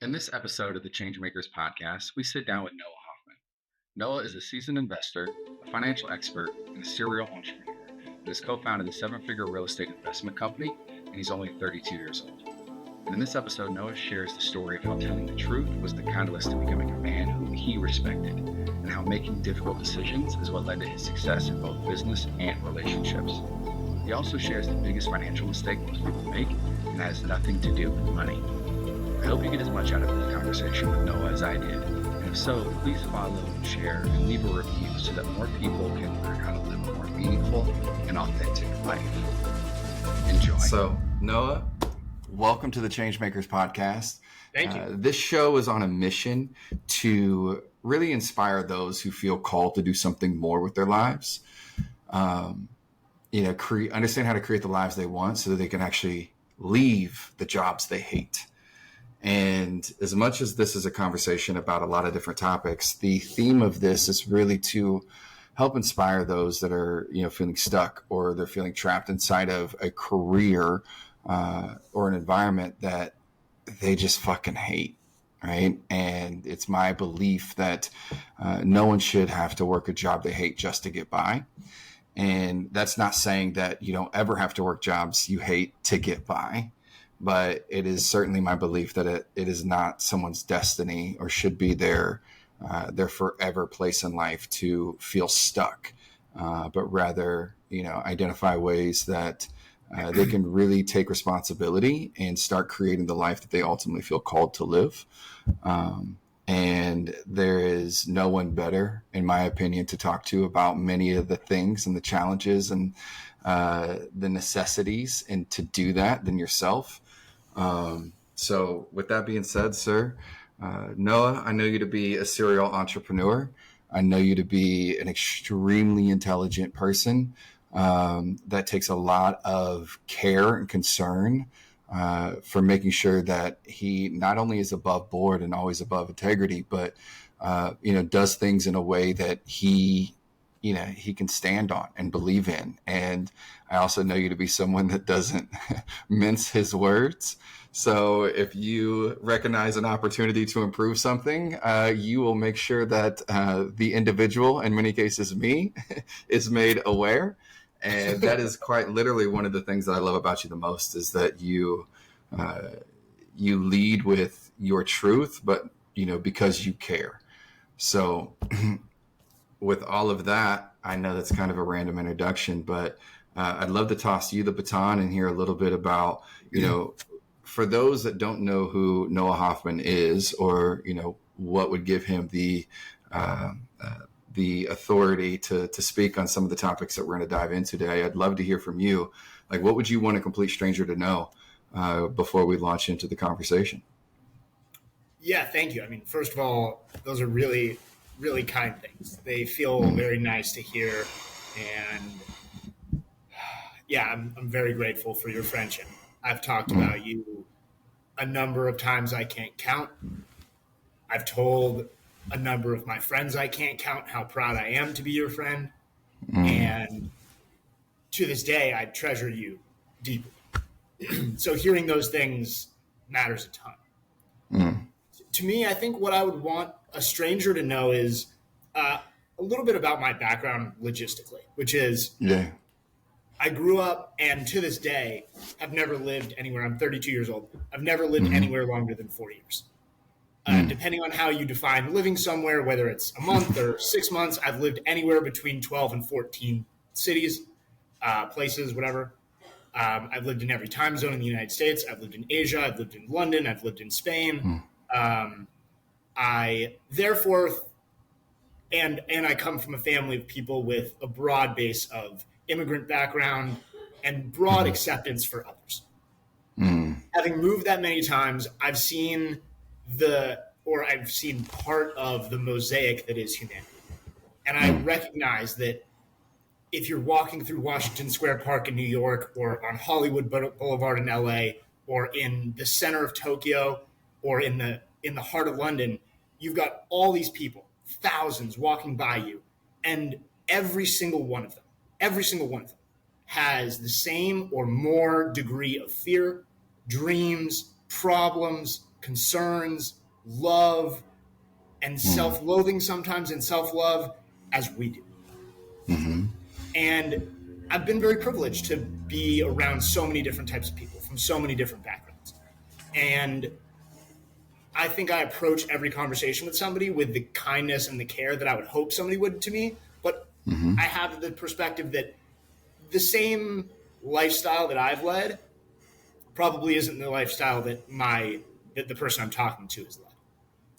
In this episode of the Changemakers podcast, we sit down with Noah Hoffman. Noah is a seasoned investor, a financial expert, and a serial entrepreneur that has co-founded a seven-figure real estate investment company, and he's only 32 years old. And in this episode, Noah shares the story of how telling the truth was the catalyst to becoming a man whom he respected, and how making difficult decisions is what led to his success in both business and relationships. He also shares the biggest financial mistake most people make, and that has nothing to do with money. I hope you get as much out of this conversation with Noah as I did. And if so, please follow and share and leave a review so that more people can learn how to live a more meaningful and authentic life. Enjoy. So, Noah, welcome to the Changemakers podcast. Thank you. This show is on a mission to really inspire those who feel called to do something more with their lives. Understand how to create the lives they want so that they can actually leave the jobs they hate. And as much as this is a conversation about a lot of different topics, the theme of this is really to help inspire those that are, feeling stuck or they're feeling trapped inside of a career or an environment that they just fucking hate, right? And it's my belief that no one should have to work a job they hate just to get by. And that's not saying that you don't ever have to work jobs you hate to get by. But it is certainly my belief that it is not someone's destiny or should be their forever place in life to feel stuck, but rather, identify ways that they can really take responsibility and start creating the life that they ultimately feel called to live. And there is no one better, in my opinion, to talk to about many of the things and the challenges and the necessities and to do that than yourself. So with that being said, sir, Noah, I know you to be a serial entrepreneur. I know you to be an extremely intelligent person that takes a lot of care and concern for making sure that he not only is above board and always above integrity, but does things in a way that he can stand on and believe in. And I also know you to be someone that doesn't mince his words. So if you recognize an opportunity to improve something, you will make sure that the individual, in many cases me, is made aware. And that is quite literally one of the things that I love about you the most, is that you lead with your truth, but, because you care. So with all of that, I know that's kind of a random introduction, but I'd love to toss you the baton and hear a little bit about, for those that don't know who Noah Hoffman is, or, what would give him the authority to speak on some of the topics that we're going to dive into today. I'd love to hear from you. Like, what would you want a complete stranger to know before we launch into the conversation? Yeah, thank you. I mean, first of all, those are really, really kind things. They feel very nice to hear. And yeah, I'm very grateful for your friendship. I've talked about you a number of times I can't count. I've told a number of my friends I can't count how proud I am to be your friend. And to this day, I treasure you deeply. So hearing those things matters a ton. To me, I think what I would want a stranger to know is a little bit about my background logistically, which is I grew up and to this day have never lived anywhere. I'm 32 years old. I've never lived anywhere longer than 4 years. Depending on how you define living somewhere, whether it's a month or 6 months, I've lived anywhere between 12 and 14 cities, places, whatever. I've lived in every time zone in the United States. I've lived in Asia. I've lived in London. I've lived in Spain. I therefore, and I come from a family of people with a broad base of immigrant background and broad acceptance for others. Having moved that many times, I've seen part of the mosaic that is humanity. And I recognize that if you're walking through Washington Square Park in New York, or on Hollywood Boulevard in LA, or in the center of Tokyo, or in the heart of London, you've got all these people, thousands walking by you, and every single one of them has the same or more degree of fear, dreams, problems, concerns, love, and self-loathing sometimes, and self-love as we do. And I've been very privileged to be around so many different types of people from so many different backgrounds. And I think I approach every conversation with somebody with the kindness and the care that I would hope somebody would to me. But I have the perspective that the same lifestyle that I've led probably isn't the lifestyle that the person I'm talking to has led.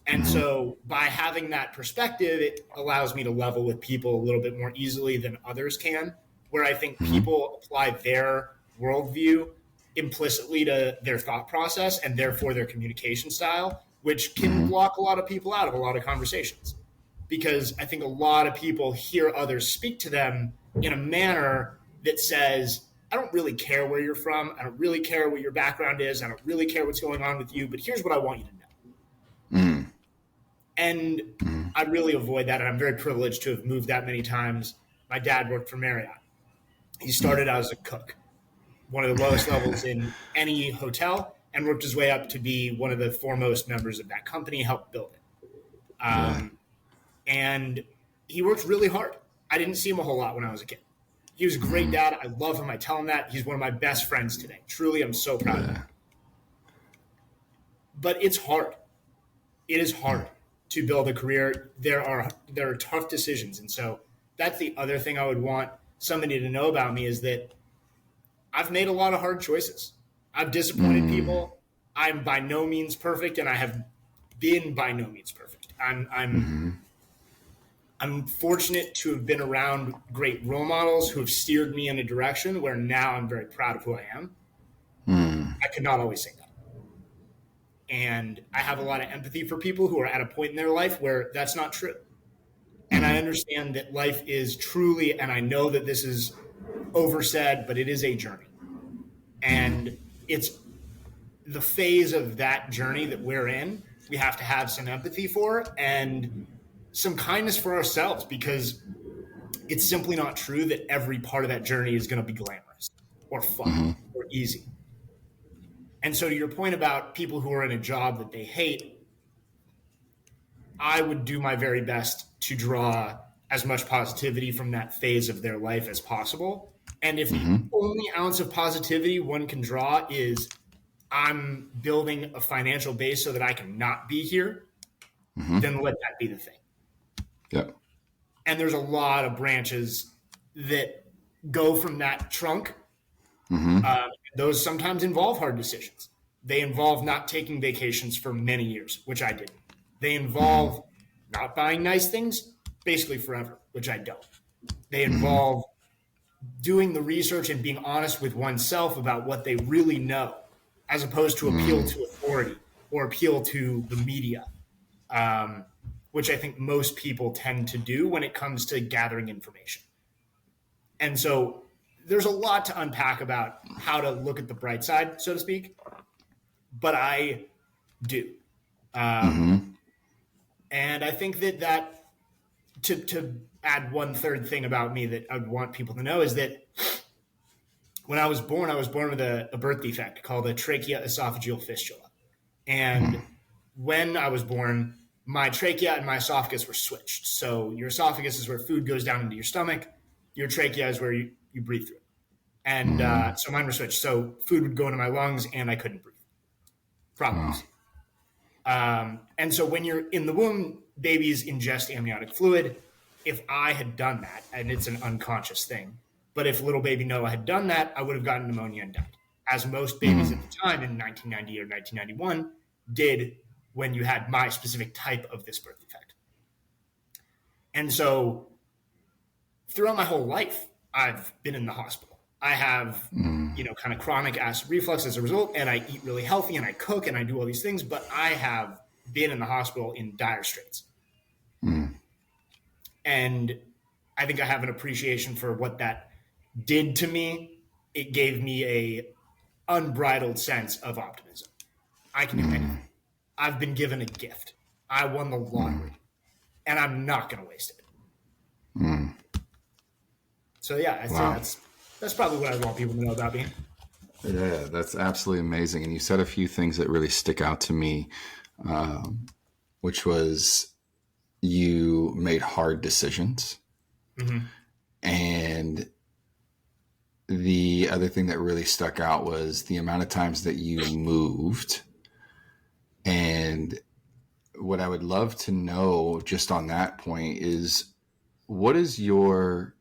And so by having that perspective, it allows me to level with people a little bit more easily than others can, where I think people apply their worldview implicitly to their thought process and therefore their communication style, which can block a lot of people out of a lot of conversations. Because I think a lot of people hear others speak to them in a manner that says, I don't really care where you're from. I don't really care what your background is. I don't really care what's going on with you, but here's what I want you to know. And I really avoid that. And I'm very privileged to have moved that many times. My dad worked for Marriott. He started out as a cook, one of the lowest levels in any hotel, and worked his way up to be one of the foremost members of that company, helped build it. And he worked really hard. I didn't see him a whole lot when I was a kid. He was a great dad. I love him. I tell him that. He's one of my best friends today. Truly, I'm so proud of him. But it's hard. It is hard to build a career. There are tough decisions. And so that's the other thing I would want somebody to know about me is that I've made a lot of hard choices. I've disappointed people. I'm by no means perfect, and I have been by no means perfect. I'm fortunate to have been around great role models who have steered me in a direction where now I'm very proud of who I am. I could not always say that. And I have a lot of empathy for people who are at a point in their life where that's not true. And I understand that life is truly, and I know that this is oversaid, but it is a journey. And it's the phase of that journey that we're in, we have to have some empathy for and some kindness for ourselves, because it's simply not true that every part of that journey is going to be glamorous or fun or easy. And so to your point about people who are in a job that they hate, I would do my very best to draw as much positivity from that phase of their life as possible. And if the only ounce of positivity one can draw is I'm building a financial base so that I can not be here, then let that be the thing. Yep. And there's a lot of branches that go from that trunk. Those sometimes involve hard decisions. They involve not taking vacations for many years, which I didn't. They involve not buying nice things basically forever, which I don't. They involve doing the research and being honest with oneself about what they really know, as opposed to appeal to authority or appeal to the media, which I think most people tend to do when it comes to gathering information. And so there's a lot to unpack about how to look at the bright side, so to speak, but I do. And I think that to add one third thing about me that I would want people to know is that when I was born with a birth defect called a tracheoesophageal fistula. And when I was born, my trachea and my esophagus were switched. So your esophagus is where food goes down into your stomach. Your trachea is where you breathe through it. And so mine were switched. So food would go into my lungs and I couldn't breathe. Problems. And so when you're in the womb, babies ingest amniotic fluid. If I had done that, and it's an unconscious thing, but if little baby Noah had done that, I would have gotten pneumonia and died, as most babies at the time in 1990 or 1991 did when you had my specific type of this birth defect. And so throughout my whole life, I've been in the hospital. I have, kind of chronic acid reflux as a result, and I eat really healthy and I cook and I do all these things, but I have been in the hospital in dire straits. And I think I have an appreciation for what that did to me. It gave me a unbridled sense of optimism. I can do anything. I've been given a gift. I won the lottery, and I'm not going to waste it. So yeah, I'd say that's probably what I want people to know about me. Yeah, that's absolutely amazing. And you said a few things that really stick out to me, which was you made hard decisions. Mm-hmm. And the other thing that really stuck out was the amount of times that you moved. And what I would love to know just on that point is what is your,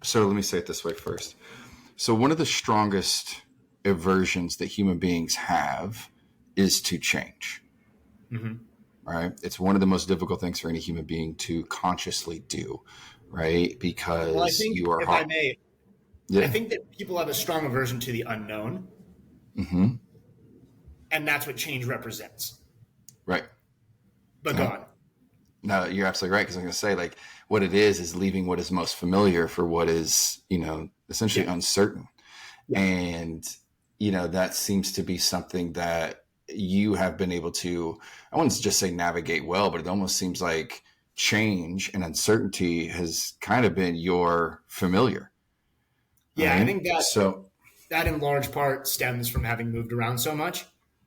so let me say it this way first. So, one of the strongest aversions that human beings have is to change, Mm-hmm. right? It's one of the most difficult things for any human being to consciously do, right? Well, I Because think, you are if I hard. may, I Yeah. think that people have a strong aversion to the unknown, Mm-hmm. and that's what change represents. Right. But go Yeah. on. No, you're absolutely right. Because I'm going to say, like, what it is leaving what is most familiar for what is, essentially Yeah. uncertain. Yeah. And, that seems to be something that you have been able to, I wouldn't just say navigate well, but it almost seems like change and uncertainty has kind of been your familiar. Yeah, I Right. think that So, that in large part stems from having moved around so much.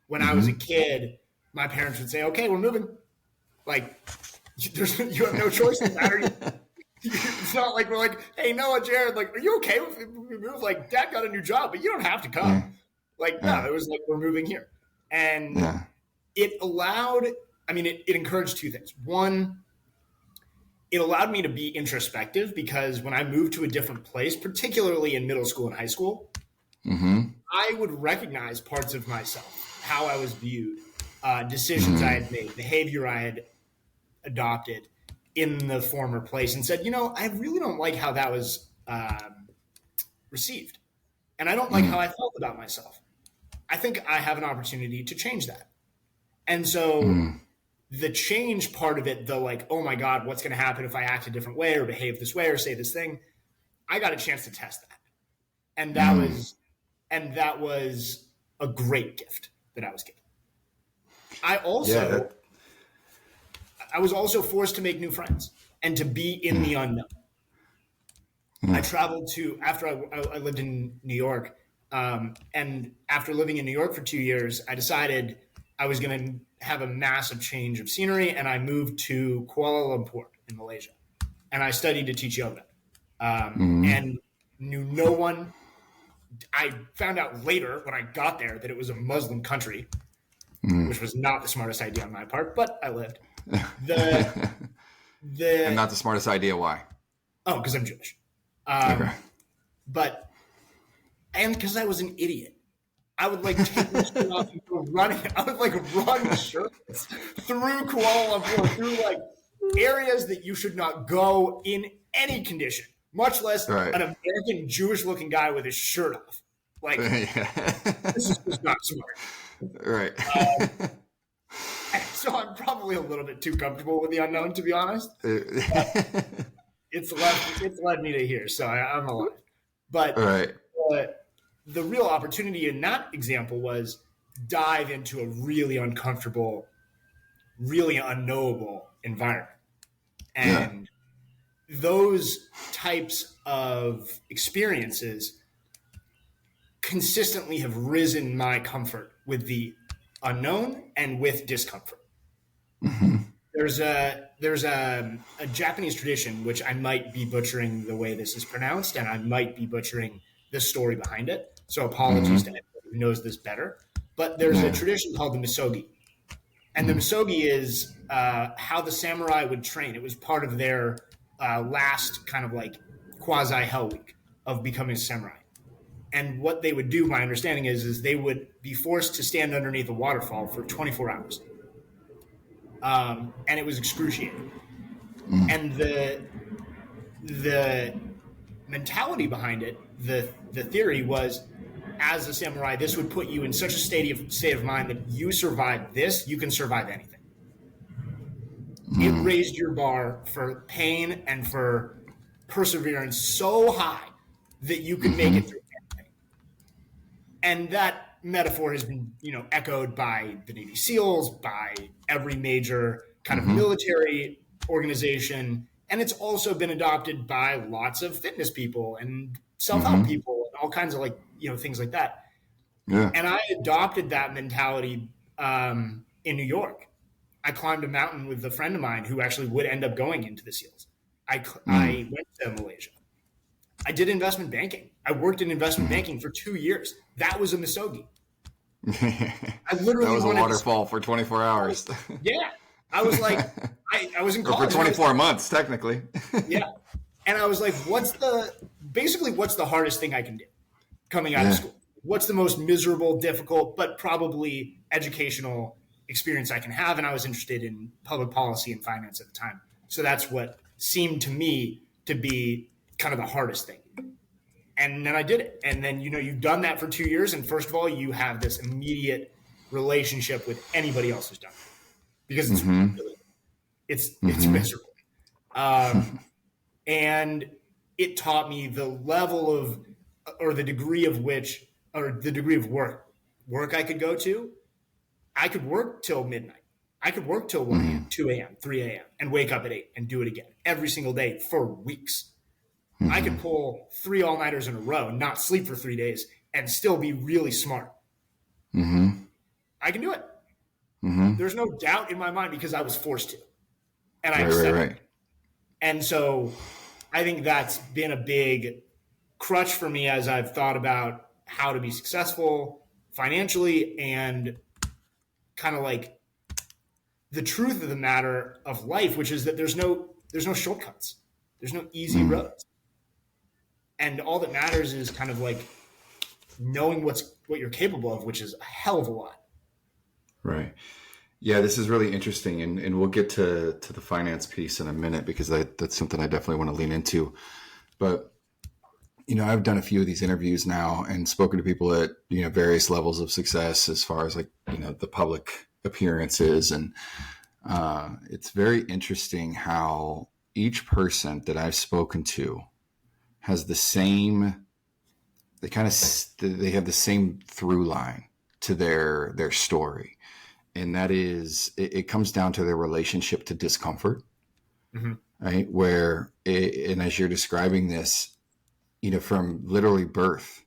When I was a mm-hmm. kid, my parents would say, "Okay, we're moving." Like, you have no choice in the matter. It's not like we're like, "Hey, Noah, Jared, like, are you okay if we move?" Like, Dad got a new job, but you don't have to come. Yeah. Like, no, Yeah. it was like we're moving here, and Yeah. it allowed. I mean, it encouraged two things. One, it allowed me to be introspective because when I moved to a different place, particularly in middle school and high school, Mm-hmm. I would recognize parts of myself, how I was viewed, decisions I Mm-hmm. had made, behavior I had adopted in the former place, and said, I really don't like how that was received. And I don't like how I felt about myself. I think I have an opportunity to change that. And so Mm-hmm. the change part of it, the like, oh my God, what's going to happen if I act a different way or behave this way or say this thing? I got a chance to test that. And that Mm-hmm. was that was a great gift that I was given. I Yeah. also I was also forced to make new friends and to be in the unknown. I traveled to after I lived in New York, and after living in New York for 2 years, I decided I was going to have a massive change of scenery, and I moved to Kuala Lumpur in Malaysia, and I studied to teach yoga, Mm-hmm. and knew no one. I found out later when I got there that it was a Muslim country, which was not the smartest idea on my part, but I lived. The And the not the smartest idea why. oh, because I'm Jewish. Okay. But and because I was an idiot, I would like take my shirt off and go running. I would like run shirtless through Kuala Lumpur, through like areas that you should not go in any condition, much less Right. an American Jewish-looking guy with his shirt off. Like, this is just not smart. Right. So I'm probably a little bit too comfortable with the unknown, to be honest. It's led me to here, so I'm alive. But Right. the real opportunity in that example was dive into a really uncomfortable, really unknowable environment. And those types of experiences consistently have risen my comfort with the unknown and with discomfort. Mm-hmm. There's a Japanese tradition, which I might be butchering the way this is pronounced, and I might be butchering the story behind it. So apologies to anybody who knows this better. But there's a tradition called the misogi. And the misogi is how the samurai would train. It was part of their last kind of like quasi hell week of becoming a samurai. And what they would do, my understanding is they would be forced to stand underneath a waterfall for 24 hours. And it was excruciating. And the mentality behind it, the theory was, as a samurai, this would put you in such a state of mind that you survive this, you can survive anything. It raised your bar for pain and for perseverance so high that you could make it through anything. And that metaphor has been, echoed by the Navy SEALs, by every major kind of military organization, and it's also been adopted by lots of fitness people and self-help people all kinds of like, things like that. Yeah. And I adopted that mentality in New York. I climbed a mountain with a friend of mine who actually would end up going into the SEALs. I went to Malaysia. I did investment banking. I worked in investment banking for 2 years. That was a misogi. I That literally was a wanted waterfall for 24 hours. yeah. I was like, I was in Or for college. 24 months, technically. Yeah. And I was like, what's the hardest thing I can do coming out of Yeah. school? What's the most miserable, difficult, but probably educational experience I can have? And I was interested in public policy and finance at the time. So that's what seemed to me to be kind of the hardest thing. And then I did it. And then, you've done that for 2 years. And first of all, you have this immediate relationship with anybody else who's done it because it's miserable. And it taught me the level of, or the degree of which, or the degree of work I could go to. I could work till midnight. I could work till 1 a.m., 2 a.m., 3 a.m., and wake up at 8 and do it again every single day for weeks. I could pull 3 all-nighters in a row, not sleep for 3 days, and still be really smart. I can do it. There's no doubt in my mind because I was forced to. And I accepted it. And so I think that's been a big crutch for me as I've thought about how to be successful financially and kind of like the truth of the matter of life, which is that there's no shortcuts. There's no easy roads. And all that matters is kind of like knowing what you're capable of, which is a hell of a lot. Right. Yeah, this is really interesting. And we'll get to the finance piece in a minute because that's something I definitely want to lean into. But, I've done a few of these interviews now and spoken to people at, various levels of success as far as like, the public appearances. And it's very interesting how each person that I've spoken to has the same, they have the same through line to their story. And that is, it comes down to their relationship to discomfort, right? And as you're describing this, from literally birth,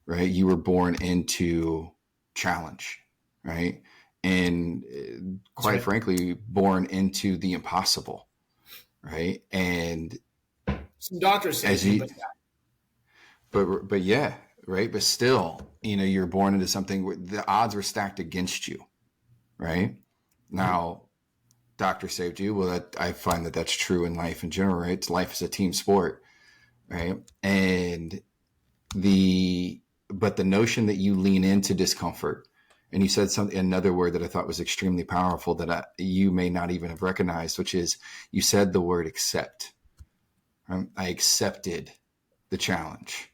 right? You were born into challenge, right? And quite frankly, born into the impossible, right? And some doctors say, but yeah, right. But still, you're born into something where the odds were stacked against you, right? Now, doctor saved you. Well, I find that that's true in life in general, right? Life is a team sport, right? And but the notion that you lean into discomfort, and you said another word that I thought was extremely powerful that you may not even have recognized, which is you said the word accept. I accepted the challenge,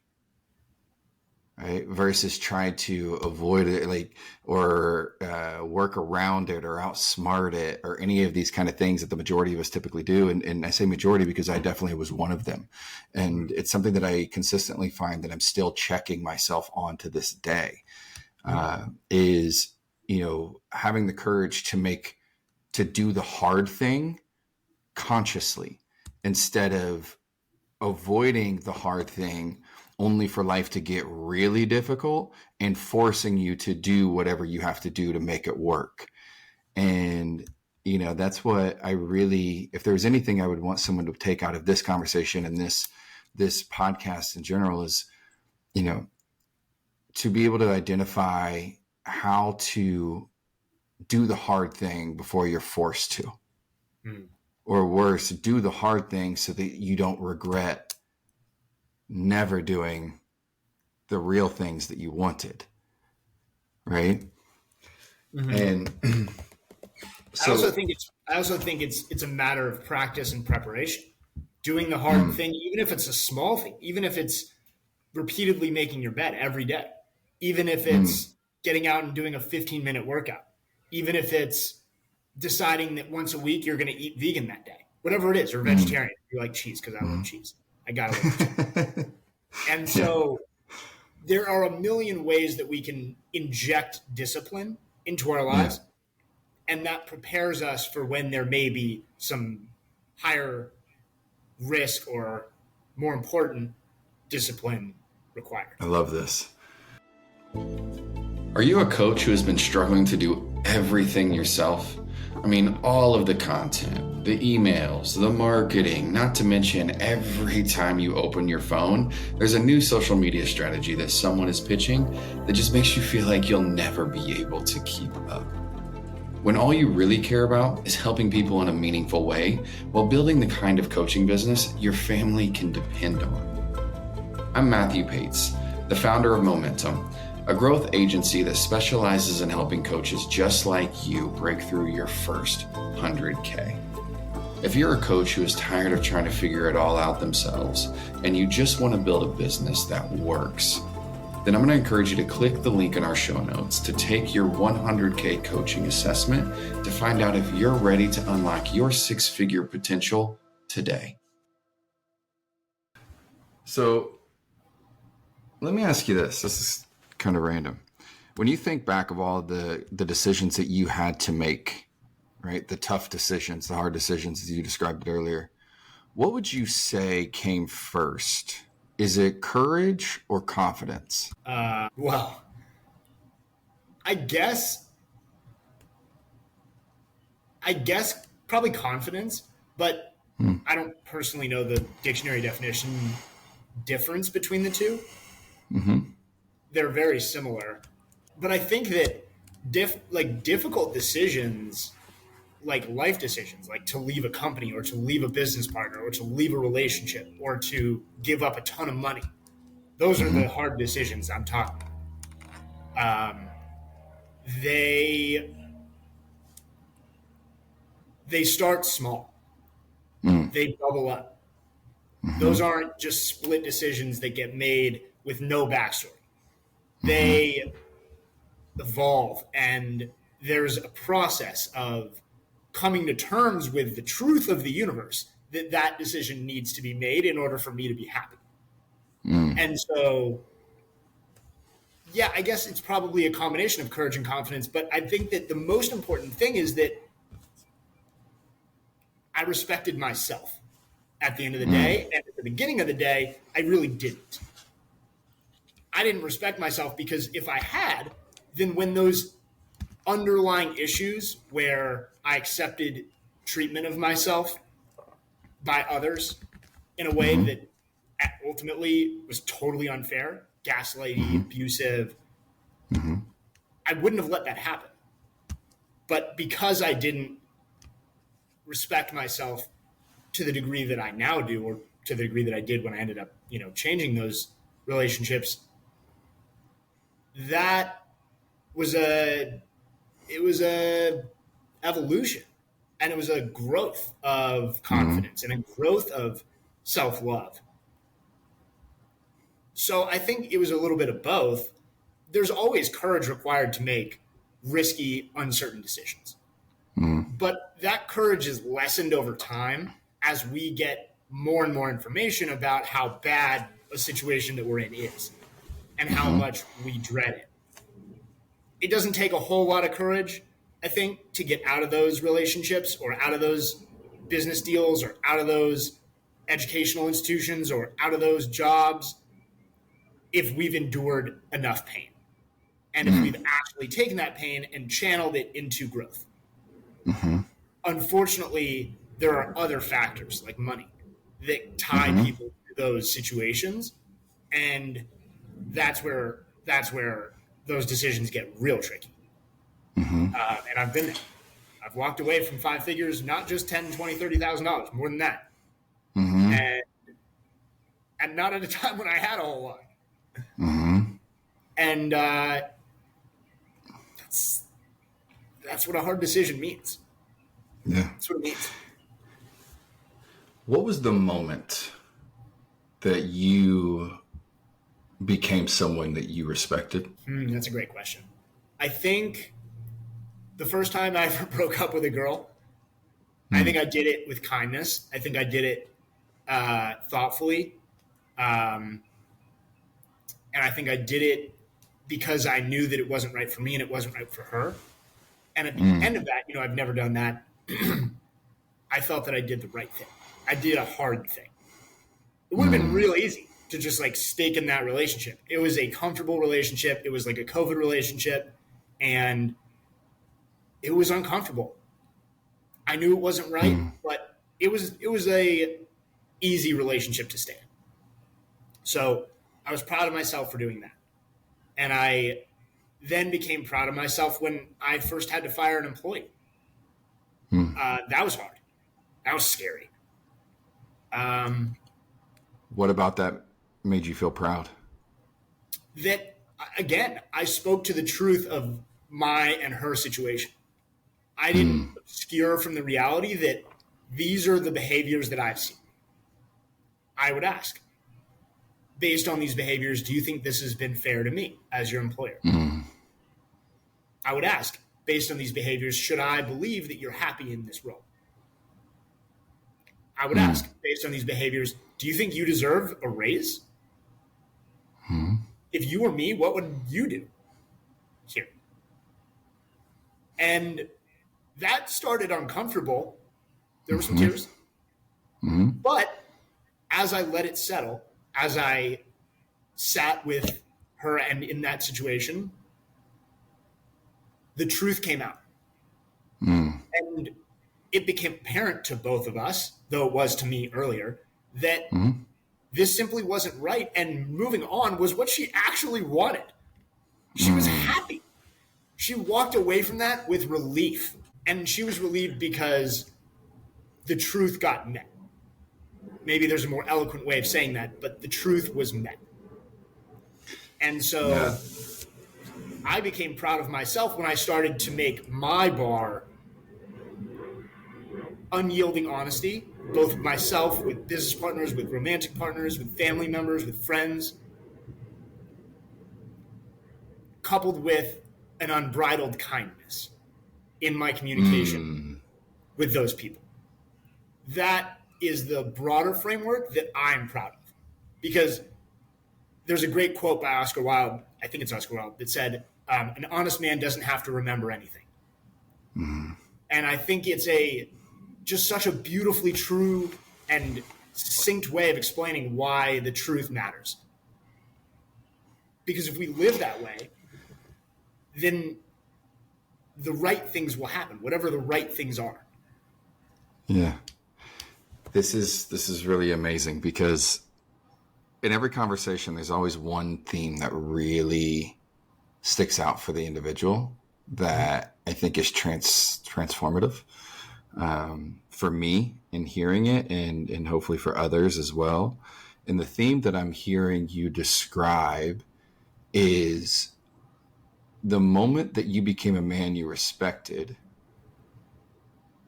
right? Versus try to avoid it, or work around it or outsmart it or any of these kind of things that the majority of us typically do. And I say majority because I definitely was one of them. And it's something that I consistently find that I'm still checking myself on to this day, is, having the courage to do the hard thing consciously instead of avoiding the hard thing only for life to get really difficult and forcing you to do whatever you have to do to make it work. And, that's what if there was anything I would want someone to take out of this conversation and this podcast in general is, to be able to identify how to do the hard thing before you're forced to, or worse, do the hard thing so that you don't regret never doing the real things that you wanted. Right. And I also think it's a matter of practice and preparation. Doing the hard thing, even if it's a small thing, even if it's repeatedly making your bed every day, even if it's getting out and doing a 15-minute workout, even if it's deciding that once a week you're going to eat vegan that day, whatever it is, or vegetarian. You like cheese because I love cheese. I got to love cheese. And so there are a million ways that we can inject discipline into our lives. And that prepares us for when there may be some higher risk or more important discipline required. I love this. Are you a coach who has been struggling to do everything yourself? I mean, all of the content, the emails, the marketing, not to mention every time you open your phone, there's a new social media strategy that someone is pitching that just makes you feel like you'll never be able to keep up. When all you really care about is helping people in a meaningful way while building the kind of coaching business your family can depend on. I'm Matthew Pates, the founder of Momentum, a growth agency that specializes in helping coaches just like you break through your first 100K. If you're a coach who is tired of trying to figure it all out themselves and you just want to build a business that works, then I'm going to encourage you to click the link in our show notes to take your 100K coaching assessment to find out if you're ready to unlock your six-figure potential today. So let me ask you this. This is kind of random. When you think back of all the decisions that you had to make, right? The tough decisions, the hard decisions, as you described it earlier, what would you say came first? Is it courage or confidence? Well, I guess probably confidence, but I don't personally know the dictionary definition difference between the two. Mm-hmm. They're very similar, but I think that difficult decisions, like life decisions, like to leave a company or to leave a business partner or to leave a relationship or to give up a ton of money, those are the hard decisions I'm talking about. They start small. They bubble up. Those aren't just split decisions that get made with no backstory. They evolve, and there's a process of coming to terms with the truth of the universe that decision needs to be made in order for me to be happy. And so, yeah, I guess it's probably a combination of courage and confidence, but I think that the most important thing is that I respected myself at the end of the day, and at the beginning of the day, I really didn't. I didn't respect myself because if I had, then when those underlying issues where I accepted treatment of myself by others in a way that ultimately was totally unfair, gaslighty, abusive, I wouldn't have let that happen. But because I didn't respect myself to the degree that I now do, or to the degree that I did when I ended up, changing those relationships, that was a evolution, and it was a growth of confidence and a growth of self-love. So I think it was a little bit of both. There's always courage required to make risky, uncertain decisions. But that courage is lessened over time as we get more and more information about how bad a situation that we're in is and how much we dread it. It doesn't take a whole lot of courage, I think, to get out of those relationships or out of those business deals or out of those educational institutions or out of those jobs if we've endured enough pain and if we've actually taken that pain and channeled it into growth. Unfortunately, there are other factors like money that tie people to those situations, and that's where those decisions get real tricky. And I've been there. I've walked away from five figures, not just $10,000, $20,000, $30,000, more than that. And not at a time when I had a whole lot. And that's what a hard decision means. Yeah. That's what it means. What was the moment that you became someone that you respected? That's a great question. I think the first time I ever broke up with a girl, I think I did it with kindness. I think I did it thoughtfully. And I think I did it because I knew that it wasn't right for me and it wasn't right for her. And at the end of that, I've never done that. I felt that I did the right thing. I did a hard thing. It would have been real easy to just like stake in that relationship. It was a comfortable relationship. It was like a COVID relationship, and it was uncomfortable. I knew it wasn't right, but it was a easy relationship to stay in. So I was proud of myself for doing that. And I then became proud of myself when I first had to fire an employee. That was hard. That was scary. What about that made you feel proud? That, again, I spoke to the truth of my and her situation. I didn't obscure from the reality that these are the behaviors that I've seen. I would ask, based on these behaviors, do you think this has been fair to me as your employer? I would ask, based on these behaviors, should I believe that you're happy in this role? I would ask, based on these behaviors, do you think you deserve a raise? If you were me, what would you do here? And that started uncomfortable. There were some tears. But as I let it settle, as I sat with her and in that situation, the truth came out. And it became apparent to both of us, though it was to me earlier, that this simply wasn't right. And moving on was what she actually wanted. She was happy. She walked away from that with relief. And she was relieved because the truth got met. Maybe there's a more eloquent way of saying that, but the truth was met. And so I became proud of myself when I started to make my bar unyielding honesty, both with myself, with business partners, with romantic partners, with family members, with friends, coupled with an unbridled kindness in my communication with those people. That is the broader framework that I'm proud of. Because there's a great quote by Oscar Wilde, I think it's Oscar Wilde, that said, an honest man doesn't have to remember anything. And I think it's just such a beautifully true and succinct way of explaining why the truth matters. Because if we live that way, then the right things will happen, whatever the right things are. Yeah. This is really amazing because in every conversation, there's always one theme that really sticks out for the individual that I think is transformative for me in hearing it and hopefully for others as well. And the theme that I'm hearing you describe is the moment that you became a man you respected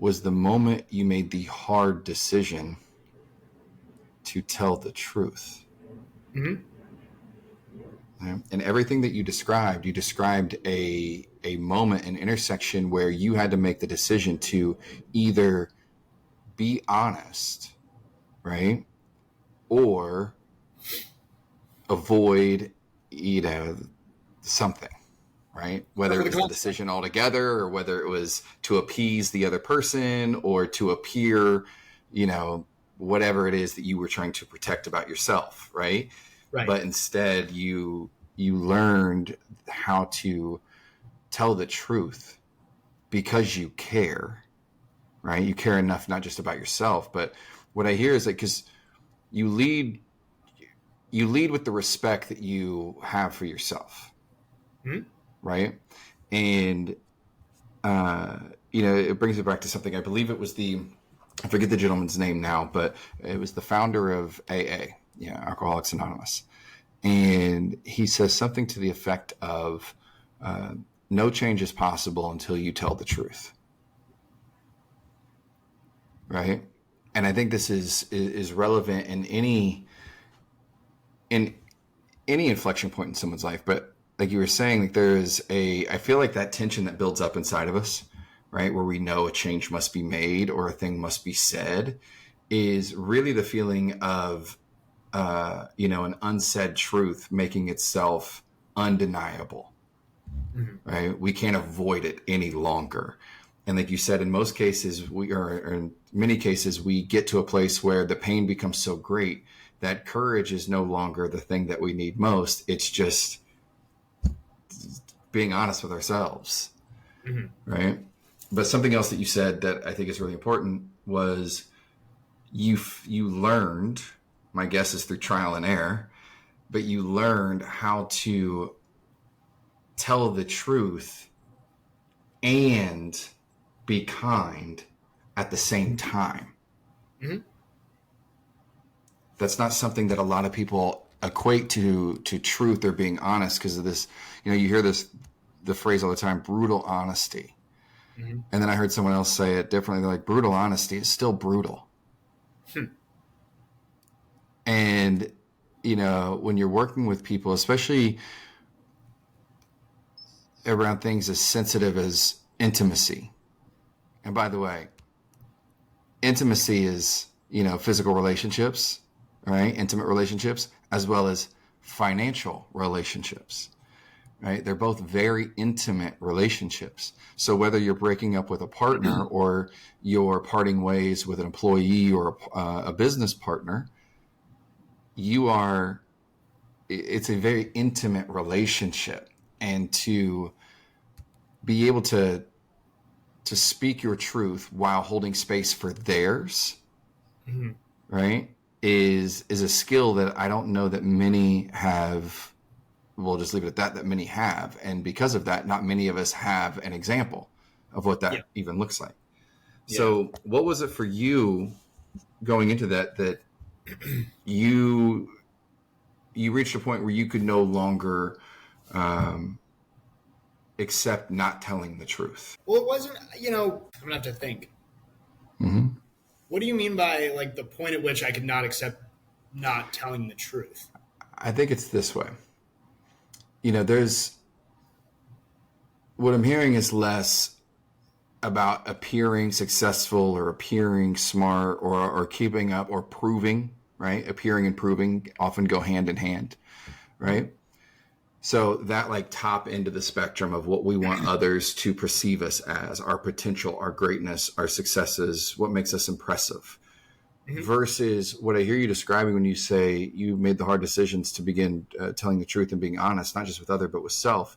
was the moment you made the hard decision to tell the truth. And everything that you described a moment, an intersection where you had to make the decision to either be honest, right? Or avoid, something, right? Whether it was a decision altogether or whether it was to appease the other person or to appear, whatever it is that you were trying to protect about yourself, right? But instead you learned how to tell the truth because you care, right? You care enough, not just about yourself, but what I hear is that because you lead with the respect that you have for yourself, right? And, it brings it back to something. I believe it was I forget the gentleman's name now, but it was the founder of AA, Alcoholics Anonymous. And he says something to the effect of, no change is possible until you tell the truth. Right. And I think this is relevant in any inflection point in someone's life. But like you were saying, like I feel like that tension that builds up inside of us, right, where we know a change must be made or a thing must be said, is really the feeling of, an unsaid truth making itself undeniable, right? We can't avoid it any longer. And like you said, in most cases, or in many cases, we get to a place where the pain becomes so great that courage is no longer the thing that we need most. It's just being honest with ourselves. Mm-hmm. Right. But something else that you said that I think is really important was you learned, my guess is through trial and error, but you learned how to tell the truth and be kind at the same time. Mm-hmm. That's not something that a lot of people equate to truth or being honest because of this. You know, you hear the phrase all the time, brutal honesty. Mm-hmm. And then I heard someone else say it differently. They're like, brutal honesty is still brutal. And, you know, when you're working with people, especially around things as sensitive as intimacy. And by the way, intimacy is, you know, physical relationships, right? Intimate relationships, as well as financial relationships, right? They're both very intimate relationships. So whether you're breaking up with a partner or you're parting ways with an employee or a business partner, it's a very intimate relationship. And to be able to speak your truth while holding space for theirs, mm-hmm. right, is a skill that I don't know that many have. We'll just leave it at that many have. And because of that, not many of us have an example of what that even looks like. Yeah. So what was it for you going into that you reached a point where you could no longer accept not telling the truth? Well, it wasn't, you know, I'm going to have to think. Mm-hmm. What do you mean by like the point at which I could not accept not telling the truth? I think it's this way. You know, what I'm hearing is less about appearing successful or appearing smart or keeping up or proving, right? Appearing and proving often go hand in hand, right? So that like top end of the spectrum of what we want others to perceive us as, our potential, our greatness, our successes, what makes us impressive. Mm-hmm. Versus what I hear you describing when you say you made the hard decisions to begin telling the truth and being honest, not just with other, but with self.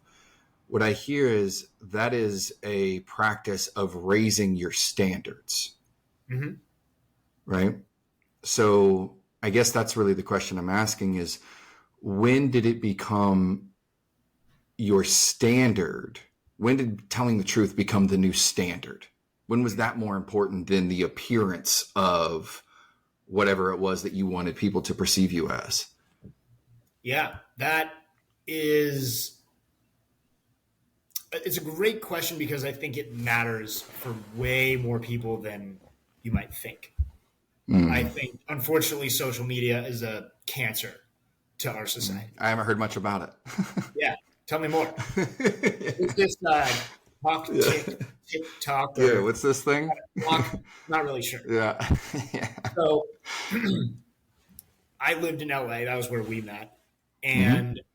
What I hear is that is a practice of raising your standards, mm-hmm. right? So I guess that's really the question I'm asking is, when did it become your standard? When did telling the truth become the new standard? When was that more important than the appearance of whatever it was that you wanted people to perceive you as? Yeah, it's a great question because I think it matters for way more people than you might think. Mm. I think, unfortunately, social media is a cancer to our society. I haven't heard much about it. Yeah, tell me more. It's just TikTok. Yeah, what's this thing? Not really sure. Yeah. So I lived in LA. That was where we met. And, mm-hmm.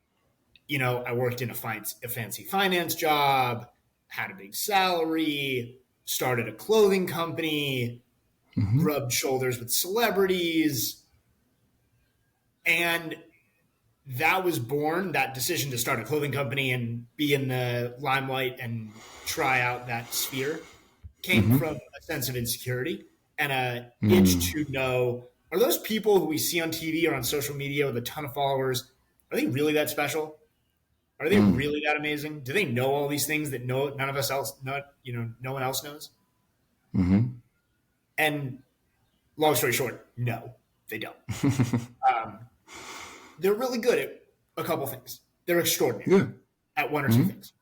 you know, I worked in a fancy finance job, had a big salary, started a clothing company, mm-hmm. rubbed shoulders with celebrities. And that was born, that decision to start a clothing company and be in the limelight and try out that sphere came mm-hmm. from a sense of insecurity and a itch to know, are those people who we see on TV or on social media with a ton of followers, are they really that special? Are they really that amazing? Do they know all these things that no one else knows? Mm-hmm. And long story short, no, they don't. They're really good at a couple things. They're extraordinary at one or two things.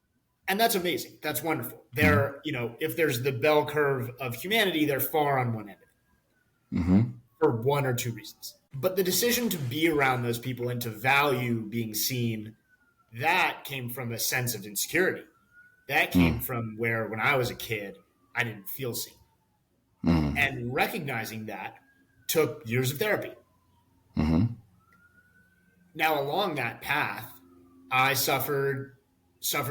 And that's amazing. That's wonderful. They're, you know, if there's the bell curve of humanity, they're far on one end of it for one or two reasons. But the decision to be around those people and to value being seen, that came from a sense of insecurity. That came from where, when I was a kid, I didn't feel seen. And recognizing that took years of therapy. Now, along that path, I suffered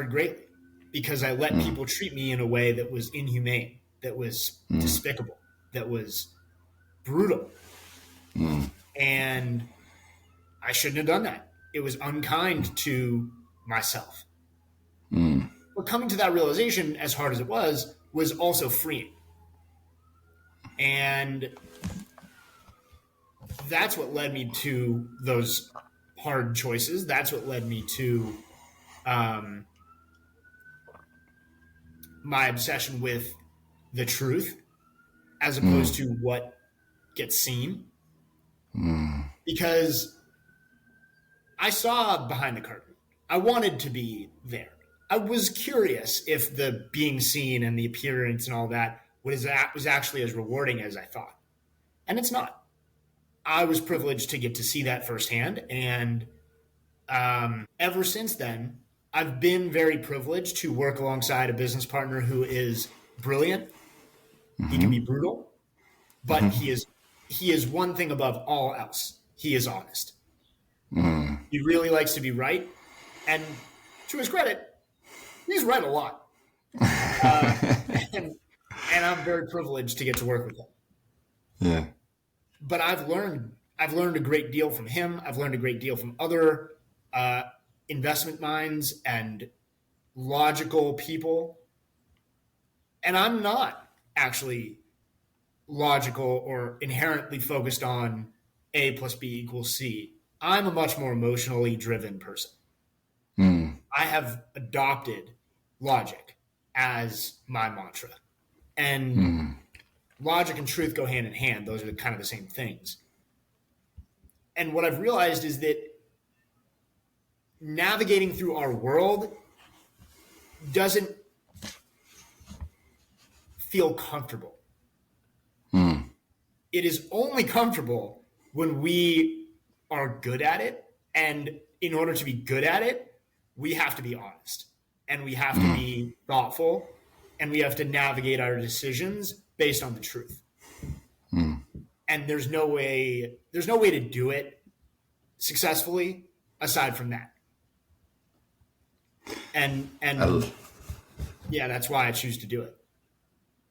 greatly because I let people treat me in a way that was inhumane, that was despicable, that was brutal. And I shouldn't have done that. It was unkind to myself. Mm. But coming to that realization, as hard as it was also freeing. And that's what led me to those hard choices. That's what led me to my obsession with the truth as opposed to what gets seen. Because I saw behind the curtain. I wanted to be there. I was curious if the being seen and the appearance and all that was actually as rewarding as I thought. And it's not. I was privileged to get to see that firsthand. And ever since then, I've been very privileged to work alongside a business partner who is brilliant. He can be brutal, but he is one thing above all else. He is honest. He really likes to be right. And to his credit, he's right a lot. And I'm very privileged to get to work with him. Yeah. But I've learned a great deal from him. I've learned a great deal from other investment minds and logical people. And I'm not actually logical or inherently focused on A plus B equals C. I'm a much more emotionally driven person. I have adopted logic as my mantra. And logic and truth go hand in hand. Those are kind of the same things. And what I've realized is that navigating through our world doesn't feel comfortable. It is only comfortable when we are good at it. And in order to be good at it, we have to be honest and we have to be thoughtful and we have to navigate our decisions based on the truth. And there's no way to do it successfully aside from that. And yeah, that's why I choose to do it.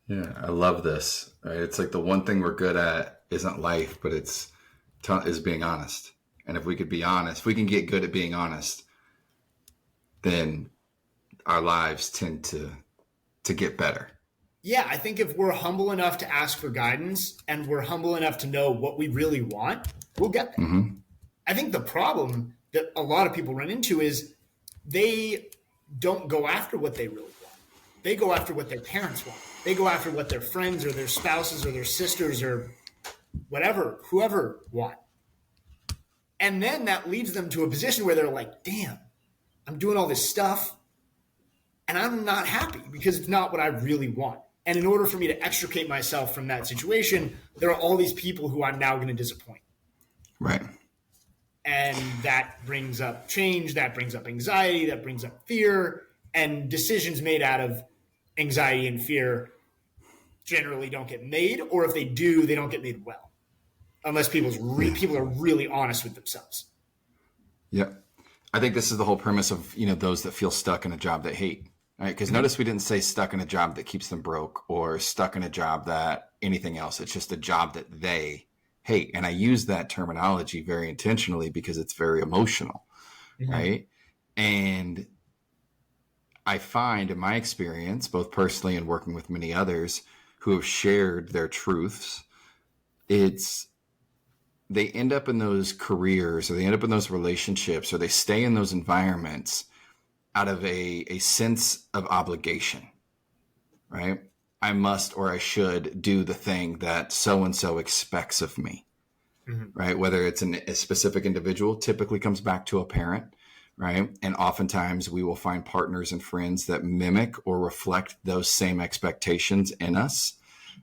Yeah, I love this. Right? It's like the one thing we're good at isn't life, but is being honest. And if we could be honest, if we can get good at being honest, then our lives tend to get better. Yeah, I think if we're humble enough to ask for guidance and we're humble enough to know what we really want, we'll get there. I think the problem that a lot of people run into is they don't go after what they really want. They go after what their parents want. They go after what their friends or their spouses or their sisters or whatever, whoever want. And then that leads them to a position where they're like, damn, I'm doing all this stuff and I'm not happy because it's not what I really want. And in order for me to extricate myself from that situation, there are all these people who I'm now going to disappoint. Right. And that brings up change, that brings up anxiety, that brings up fear, and decisions made out of anxiety and fear generally don't get made, or if they do, they don't get made well, unless people are really honest with themselves. Yep. I think this is the whole premise of, those that feel stuck in a job they hate, right? Because notice we didn't say stuck in a job that keeps them broke or stuck in a job that anything else. It's just a job that they hate. And I use that terminology very intentionally because it's very emotional, right? And I find in my experience, both personally and working with many others who have shared their truths, they end up in those careers or they end up in those relationships or they stay in those environments out of a sense of obligation, right? I must or I should do the thing that so-and-so expects of me, right? Whether it's a specific individual, typically comes back to a parent, right? And oftentimes we will find partners and friends that mimic or reflect those same expectations in us,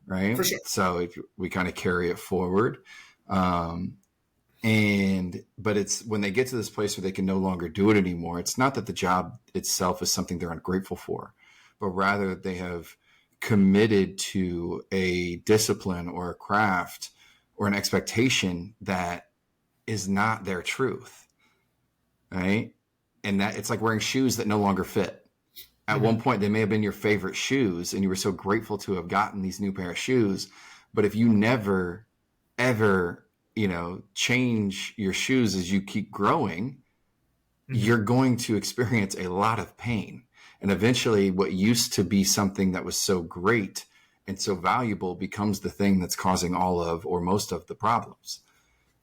right? For sure. So we kind of carry it forward. But it's when they get to this place where they can no longer do it anymore. It's not that the job itself is something they're ungrateful for, but rather they have committed to a discipline or a craft or an expectation that is not their truth. Right. And that it's like wearing shoes that no longer fit. At one point, they may have been your favorite shoes and you were so grateful to have gotten these new pair of shoes. But if you never, ever change your shoes as you keep growing, Mhm. you're going to experience a lot of pain. And eventually what used to be something that was so great and so valuable becomes the thing that's causing all of or most of the problems,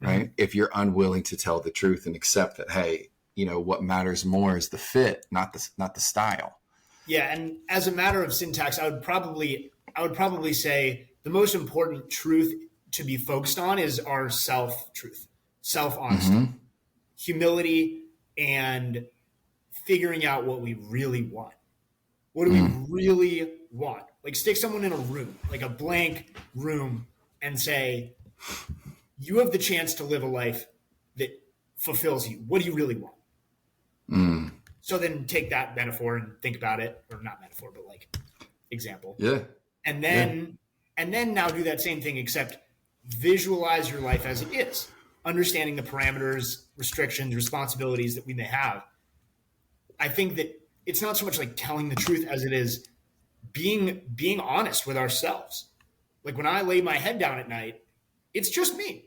right? Mhm. If you're unwilling to tell the truth and accept that, hey, what matters more is the fit, not the style. Yeah, and as a matter of syntax, I would probably say the most important truth to be focused on is our self truth, self honesty, Mm-hmm. humility, and figuring out what we really want. What do we Mm. really want? Like stick someone in a room, like a blank room, and say, you have the chance to live a life that fulfills you. What do you really want? Mm. So then take that metaphor and think about it, or not metaphor, but like example. Yeah. And Yeah. then now do that same thing, except visualize your life as it is, understanding the parameters, restrictions, responsibilities that we may have. I think that it's not so much like telling the truth as it is being honest with ourselves. Like when I lay my head down at night, it's just me.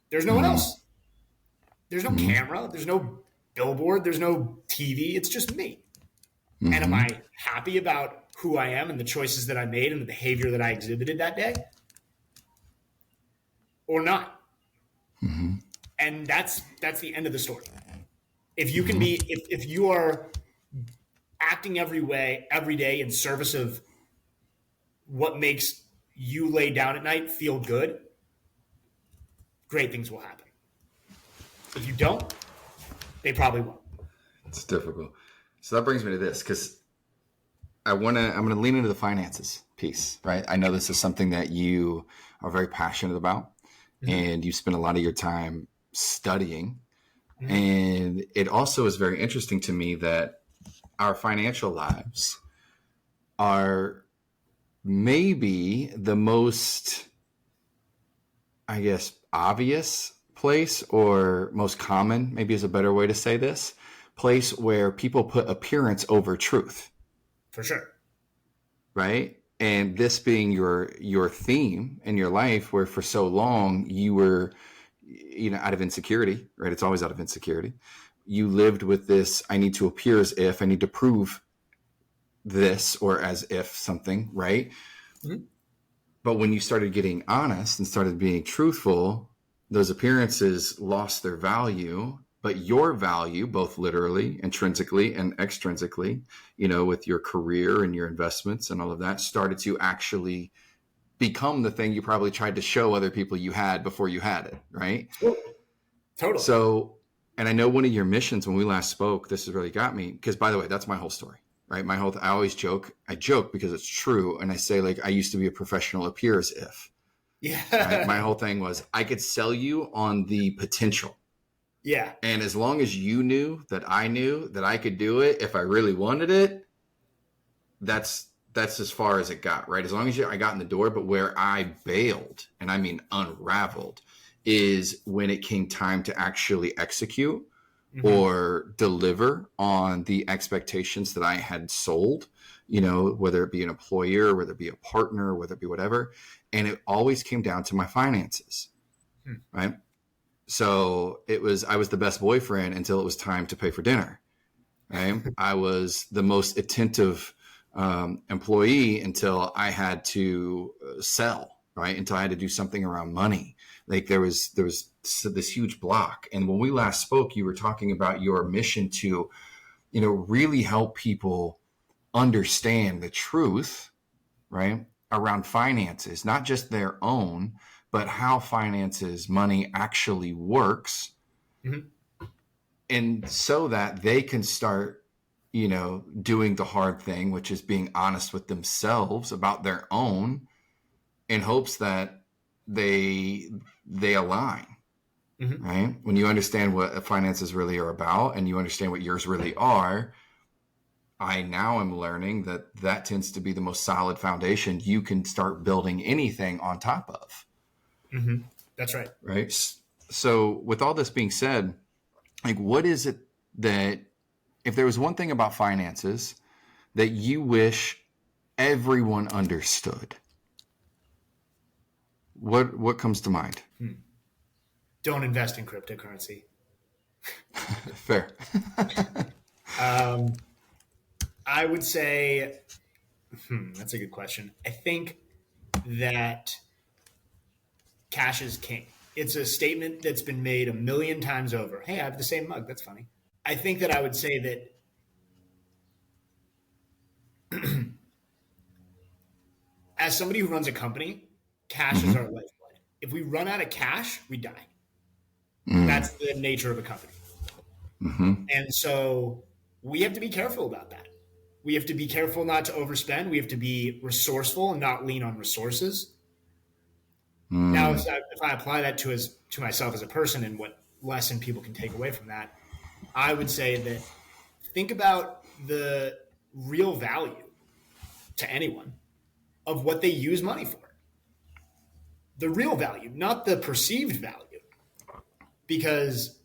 There's no one Mm-hmm. else. There's no Mm-hmm. camera. There's no billboard. There's no TV. It's just me. And am Mm-hmm. I happy about who I am and the choices that I made and the behavior that I exhibited that day or not? Mm-hmm. And that's the end of the story. If you can Mm-hmm. be if you are acting every day in service of what makes you lay down at night feel good, great things will happen. If you don't, they probably won't. It's difficult. So that brings me to this, because I'm gonna lean into the finances piece, right? I know this is something that you are very passionate about, Mm-hmm. and you spend a lot of your time studying. Mm-hmm. And it also is very interesting to me that our financial lives are maybe the most, I guess, obvious place, or most common, maybe is a better way to say this, place where people put appearance over truth, For sure. right? And this being your theme in your life, where for so long you were, out of insecurity, right? It's always out of insecurity. You lived with this, I need to appear as if, I need to prove this, or as if something, right? Mm-hmm. But when you started getting honest and started being truthful, those appearances lost their value. But your value, both literally, intrinsically, and extrinsically, with your career and your investments and all of that, started to actually become the thing you probably tried to show other people you had before you had it, right? Totally. So, and I know one of your missions when we last spoke, this has really got me, because by the way, that's my whole story, right? I always I joke because it's true. And I say, like, I used to be a professional appear as if, Yeah. right? My whole thing was I could sell you on the potential. Yeah. And as long as you knew that I could do it, if I really wanted it, that's as far as it got, right? As long as I got in the door. But where I bailed, and I mean unraveled, is when it came time to actually execute Mm-hmm. or deliver on the expectations that I had sold, whether it be an employer, whether it be a partner, whether it be whatever. And it always came down to my finances, right? So I was the best boyfriend until it was time to pay for dinner, right? I was the most attentive employee until I had to sell, right? Until I had to do something around money. Like there was this huge block. And when we last spoke, you were talking about your mission to, really help people understand the truth, right? Around finances, not just their own, but how finances, money actually works. Mm-hmm. And so that they can start, doing the hard thing, which is being honest with themselves about their own, in hopes that they align, Mm-hmm. right? When you understand what finances really are about and you understand what yours really are, I now am learning that tends to be the most solid foundation you can start building anything on top of. Mm-hmm. That's right. Right. So with all this being said, like, what is it that, if there was one thing about finances that you wish everyone understood, what comes to mind? don't invest in cryptocurrency. Fair. I would say, that's a good question. I think that cash is king. It's a statement that's been made a million times over. Hey, I have the same mug. That's funny. I think that I would say that as somebody who runs a company, cash is our lifeblood. If we run out of cash, we die. That's the nature of a company. And so we have to be careful about that. We have to be careful not to overspend. We have to be resourceful and not lean on resources. Now, if I apply that to myself as a person and what lesson people can take away from that, I would say that think about the real value to anyone of what they use money for. The real value, not the perceived value. Because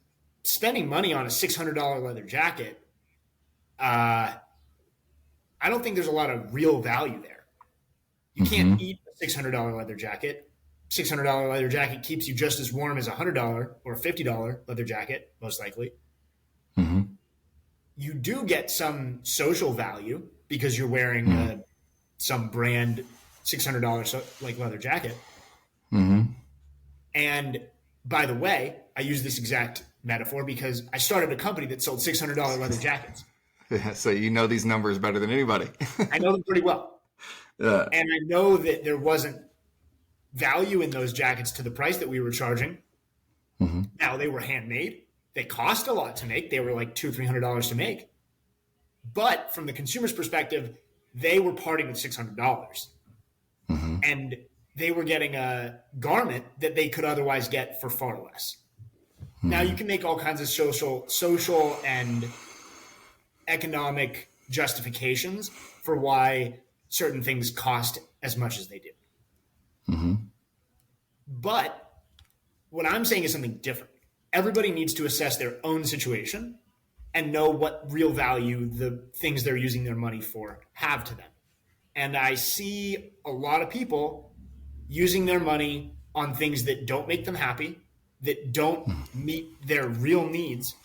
spending money on a $600 leather jacket, I don't think there's a lot of real value there. You can't eat a $600 leather jacket. $600 leather jacket keeps you just as warm as a $100 or a $50 leather jacket, most likely. You do get some social value because you're wearing some brand $600 like leather jacket. And by the way, I use this exact metaphor because I started a company that sold $600 leather jackets. Yeah, so you know these numbers better than anybody. I know them pretty well. And I know that there wasn't value in those jackets to the price that we were charging. Now, they were handmade. They cost a lot to make. They were like $200 or $300 to make. But from the consumer's perspective, they were parting with $600. And they were getting a garment that they could otherwise get for far less. Now, you can make all kinds of social and economic justifications for why certain things cost as much as they do. But what I'm saying is something different. Everybody needs to assess their own situation and know what real value the things they're using their money for have to them. And I see a lot of people using their money on things that don't make them happy, that don't meet their real needs,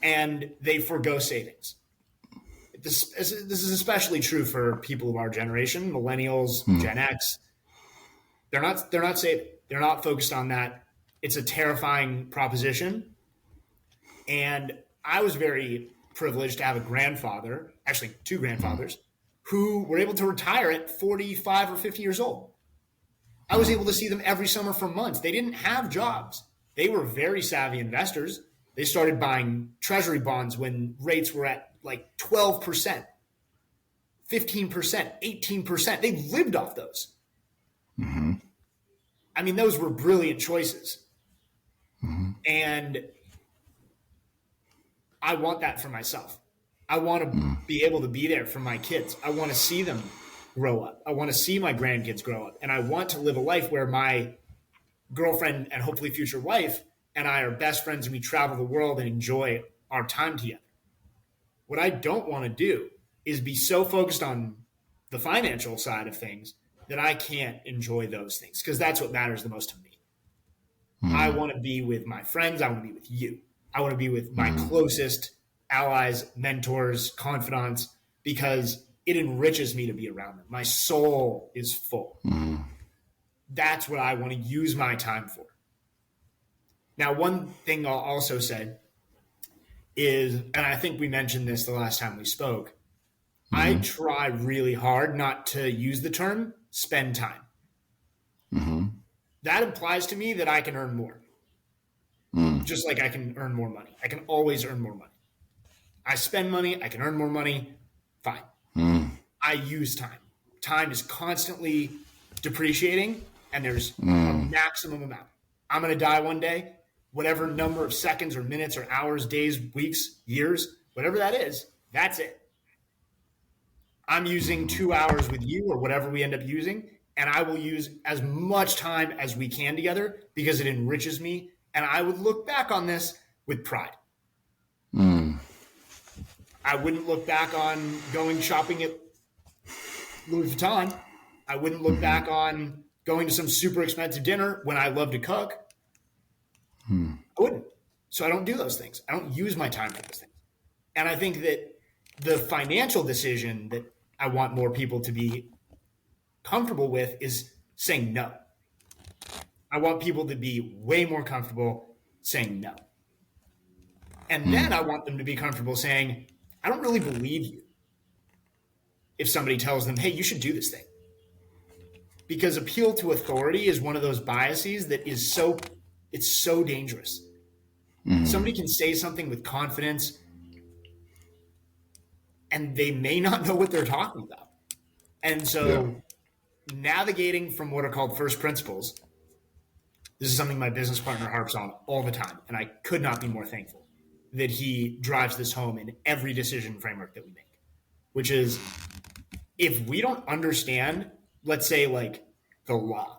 and they forego savings. This is especially true for people of our generation, millennials, Gen X. They're not saving. They're not focused on that. It's a terrifying proposition. And I was very privileged to have a grandfather, actually two grandfathers, who were able to retire at 45 or 50 years old. I was able to see them every summer for months. They didn't have jobs. They were very savvy investors. They started buying treasury bonds when rates were at like 12%, 15%, 18%. They lived off those. I mean, those were brilliant choices. And I want that for myself. I want to be able to be there for my kids. I want to see them grow up. I want to see my grandkids grow up. And I want to live a life where my girlfriend and hopefully future wife and I are best friends and we travel the world and enjoy our time together. What I don't want to do is be so focused on the financial side of things that I can't enjoy those things, because that's what matters the most to me. I want to be with my friends. I want to be with you. I want to be with my closest allies, mentors, confidants, because it enriches me to be around them. My soul is full. That's what I want to use my time for. Now, one thing I'll also say is, and I think we mentioned this the last time we spoke, I try really hard not to use the term spend time. That implies to me that I can earn more. Just like I can earn more money. I can always earn more money. I spend money, I can earn more money, fine. I use time. Time is constantly depreciating, and there's a maximum amount. I'm going to die one day. Whatever number of seconds or minutes or hours, days, weeks, years, whatever that is, that's it. I'm using 2 hours with you or whatever we end up using, and I will use as much time as we can together because it enriches me, and I would look back on this with pride. I wouldn't look back on going shopping at Louis Vuitton. I wouldn't look back on going to some super expensive dinner when I love to cook. I wouldn't. So I don't do those things. I don't use my time for those things. And I think that the financial decision that I want more people to be comfortable with is saying no. I want people to be way more comfortable saying no. And then I want them to be comfortable saying, I don't really believe you if somebody tells them, hey, you should do this thing. Because appeal to authority is one of those biases that is it's so dangerous. Somebody can say something with confidence and they may not know what they're talking about. And so navigating from what are called first principles, this is something my business partner harps on all the time. And I could not be more thankful that he drives this home in every decision framework that we make, which is if we don't understand, let's say like the law,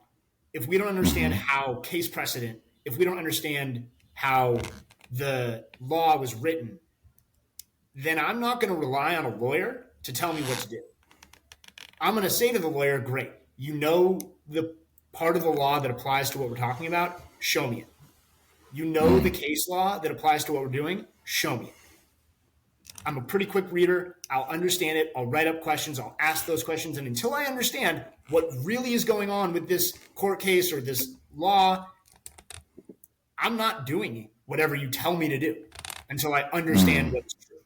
if we don't understand how case precedent, if we don't understand how the law was written, then I'm not going to rely on a lawyer to tell me what to do. I'm going to say to the lawyer, great, you know the part of the law that applies to what we're talking about, show me it. You know the case law that applies to what we're doing, show me it. I'm a pretty quick reader. I'll understand it. I'll write up questions. I'll ask those questions. And until I understand what really is going on with this court case or this law, I'm not doing whatever you tell me to do until I understand what's true.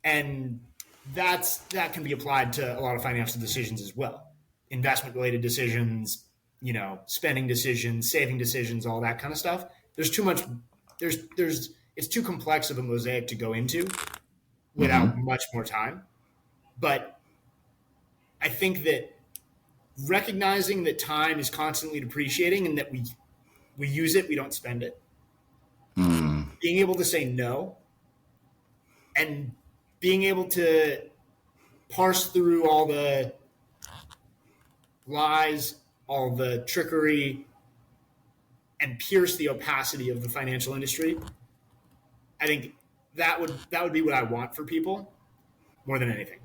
And that can be applied to a lot of financial decisions as well. Investment related decisions, spending decisions, saving decisions, all that kind of stuff. There's too much, it's too complex of a mosaic to go into without much more time. But I think that recognizing that time is constantly depreciating and that we use it, we don't spend it. Being able to say no and being able to parse through all the lies, all the trickery, and pierce the opacity of the financial industry. I think that would be what I want for people more than anything.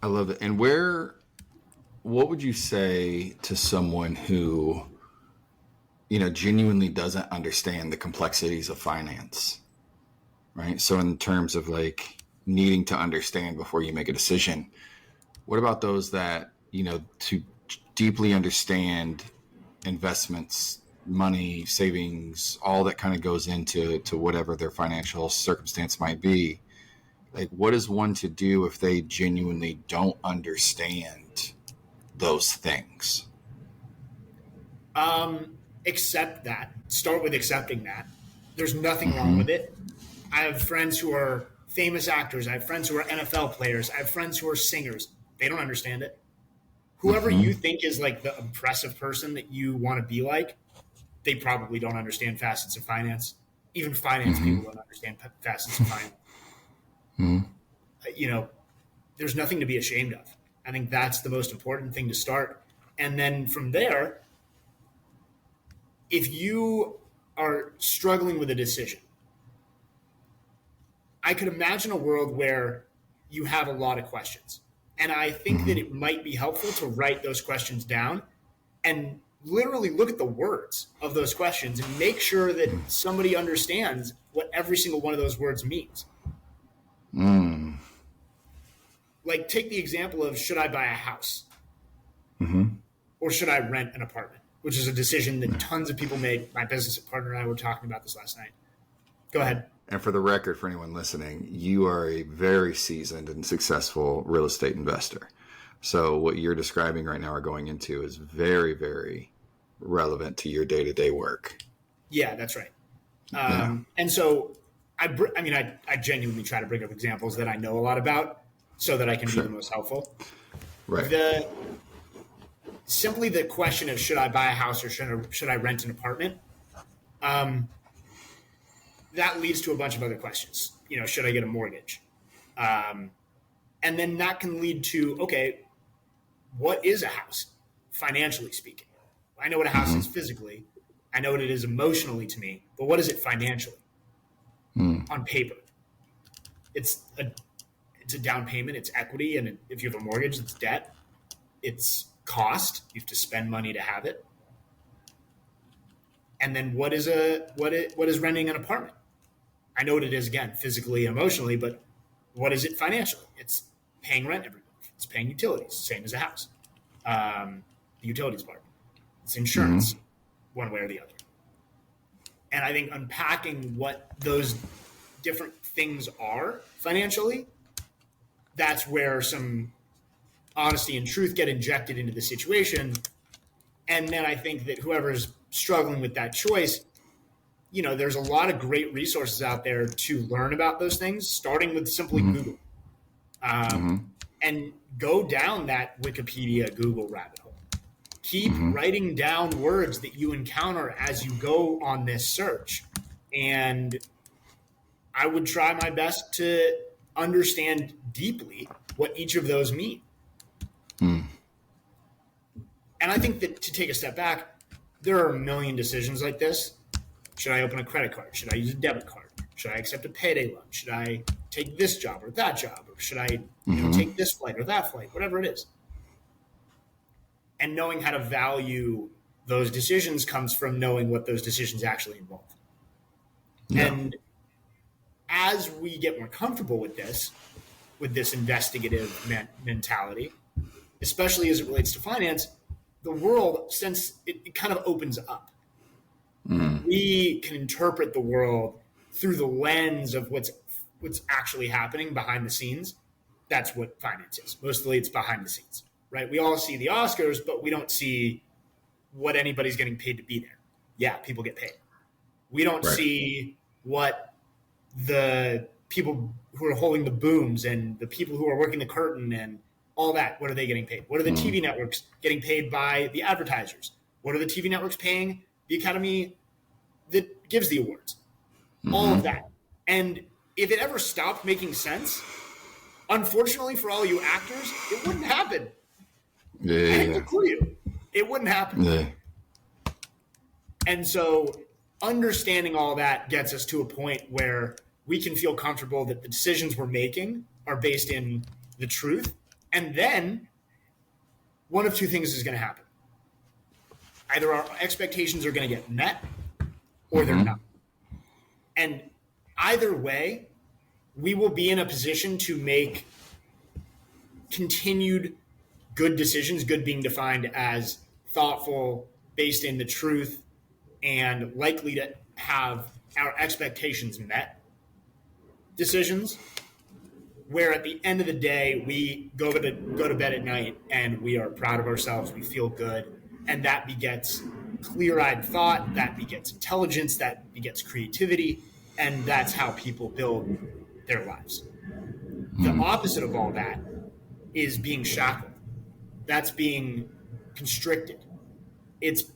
I love it. And what would you say to someone who, genuinely doesn't understand the complexities of finance, right? So in terms of like needing to understand before you make a decision, what about those that, to deeply understand investments, money, savings, all that kind of goes into whatever their financial circumstance might be? Like, what is one to do if they genuinely don't understand those things? Accept that. Start with accepting that. There's nothing wrong with it. I have friends who are famous actors. I have friends who are NFL players. I have friends who are singers. They don't understand it. Whoever you think is like the impressive person that you want to be like, they probably don't understand facets of finance. Even finance people don't understand facets of finance. There's nothing to be ashamed of. I think that's the most important thing to start. And then from there, if you are struggling with a decision, I could imagine a world where you have a lot of questions. And I think that it might be helpful to write those questions down and literally look at the words of those questions and make sure that somebody understands what every single one of those words means. Like, take the example of, should I buy a house? Or should I rent an apartment? Which is a decision that tons of people make. My business partner and I were talking about this last night. Go ahead. And for the record, for anyone listening, you are a very seasoned and successful real estate investor. So what you're describing right now or going into is very, very relevant to your day-to-day work. Yeah, that's right. And so, I genuinely try to bring up examples that I know a lot about so that I can be the most helpful. Right. Simply the question of, should I buy a house or should I rent an apartment? That leads to a bunch of other questions. Should I get a mortgage? And then that can lead to, okay, what is a house, financially speaking? I know what a house is physically. I know what it is emotionally to me. But what is it financially? On paper? It's a down payment. It's equity. And if you have a mortgage, it's debt. It's cost. You have to spend money to have it. And then what is renting an apartment? I know what it is, again, physically and emotionally, but what is it financially? It's paying rent every month. It's paying utilities, same as a house. The utilities part. It's insurance, one way or the other. And I think unpacking what those different things are financially, that's where some honesty and truth get injected into the situation. And then I think that whoever's struggling with that choice, there's a lot of great resources out there to learn about those things, starting with simply Google. And go down that Wikipedia, Google rabbit hole. Keep writing down words that you encounter as you go on this search. And I would try my best to understand deeply what each of those mean. And I think that, to take a step back, there are a million decisions like this. Should I open a credit card? Should I use a debit card? Should I accept a payday loan? Should I take this job or that job? Or should I take this flight or that flight? Whatever it is. And knowing how to value those decisions comes from knowing what those decisions actually involve. Yeah. And as we get more comfortable with this investigative mentality, especially as it relates to finance, the world, since it kind of opens up. We can interpret the world through the lens of what's actually happening behind the scenes. That's what finance is. Mostly it's behind the scenes, right? We all see the Oscars, but we don't see what anybody's getting paid to be there. Yeah, people get paid. We don't see what the people who are holding the booms and the people who are working the curtain and all that, what are they getting paid? What are the TV networks getting paid by the advertisers? What are the TV networks paying the Academy that gives the awards? All of that. And if it ever stopped making sense, unfortunately for all you actors, it wouldn't happen. I hate to clue you. It wouldn't happen. Yeah. And so understanding all that gets us to a point where we can feel comfortable that the decisions we're making are based in the truth. And then one of two things is going to happen. Either our expectations are going to get met or they're not. And either way, we will be in a position to make continued good decisions, good being defined as thoughtful, based in the truth, and likely to have our expectations met decisions, where at the end of the day, we go to bed at night and we are proud of ourselves, we feel good, and that begets clear-eyed thought, that begets intelligence, that begets creativity, and that's how people build their lives. The opposite of all that is being shackled. That's being constricted. It's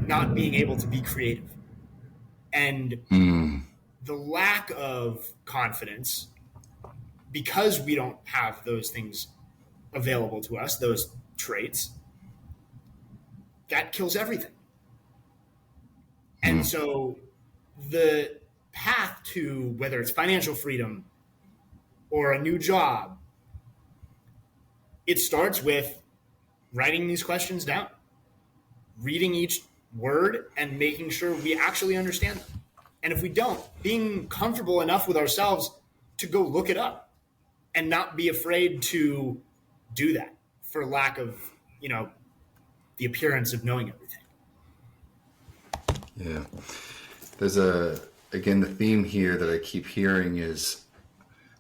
not being able to be creative. And the lack of confidence, because we don't have those things available to us, those traits, that kills everything. And so the path to whether it's financial freedom or a new job, it starts with writing these questions down, reading each word and making sure we actually understand them. And if we don't, being comfortable enough with ourselves to go look it up and not be afraid to do that for lack of, the appearance of knowing everything. Yeah. There's again, the theme here that I keep hearing is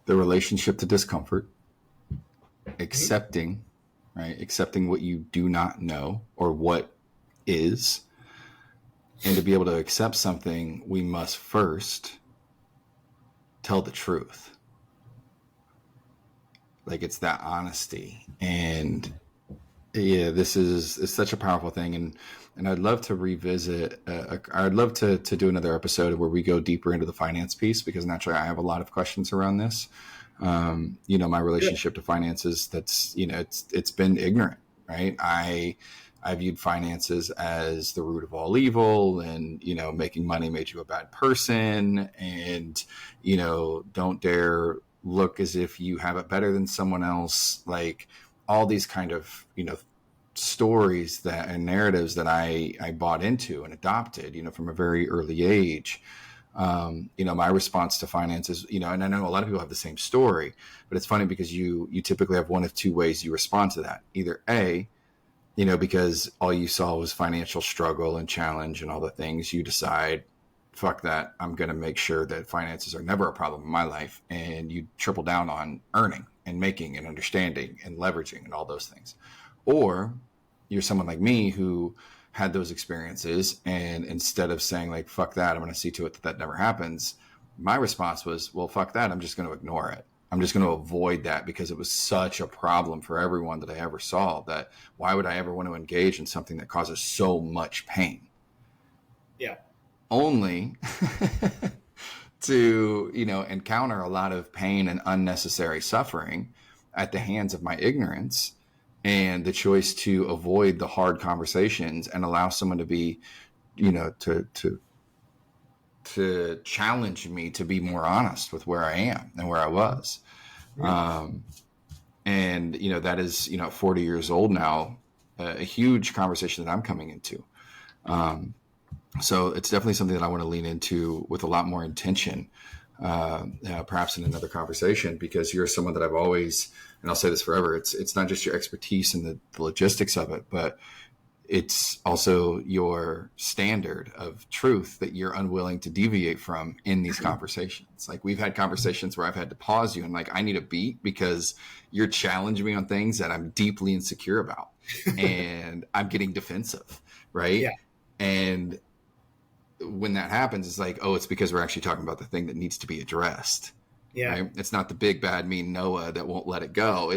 the relationship to discomfort, accepting, right? Accepting what you do not know or what is. And to be able to accept something, we must first tell the truth. Like, it's that honesty. And yeah, it's such a powerful thing. And I'd love to revisit, I'd love to do another episode where we go deeper into the finance piece, because naturally I have a lot of questions around this. My relationship to finances, that's, it's been ignorant, right? I viewed finances as the root of all evil, and, making money made you a bad person, and, don't dare look as if you have it better than someone else. Like all these kind of, stories that and narratives that I bought into and adopted, from a very early age. My response to finances, and I know a lot of people have the same story, but it's funny because you typically have one of two ways you respond to that. Either A, because all you saw was financial struggle and challenge and all the things, you decide, fuck that, I'm going to make sure that finances are never a problem in my life. And you triple down on earning and making and understanding and leveraging and all those things. Or you're someone like me who had those experiences, and instead of saying like, fuck that, I'm going to see to it that never happens, my response was, well, fuck that, I'm just going to ignore it. I'm just going to avoid that because it was such a problem for everyone that I ever saw, that why would I ever want to engage in something that causes so much pain? Yeah. Only to, encounter a lot of pain and unnecessary suffering at the hands of my ignorance, and the choice to avoid the hard conversations and allow someone to be, to challenge me to be more honest with where I am and where I was. And, that is, at 40 years old now, a huge conversation that I'm coming into. So it's definitely something that I want to lean into with a lot more intention, perhaps in another conversation, because you're someone that I've always, and I'll say this forever, it's not just your expertise in the logistics of it, but it's also your standard of truth that you're unwilling to deviate from in these conversations. Like, we've had conversations where I've had to pause you and like, I need a beat because you're challenging me on things that I'm deeply insecure about and I'm getting defensive. Right. Yeah. And when that happens, it's like, oh, it's because we're actually talking about the thing that needs to be addressed. Yeah. Right? It's not the big, bad, mean Noah that won't let it go.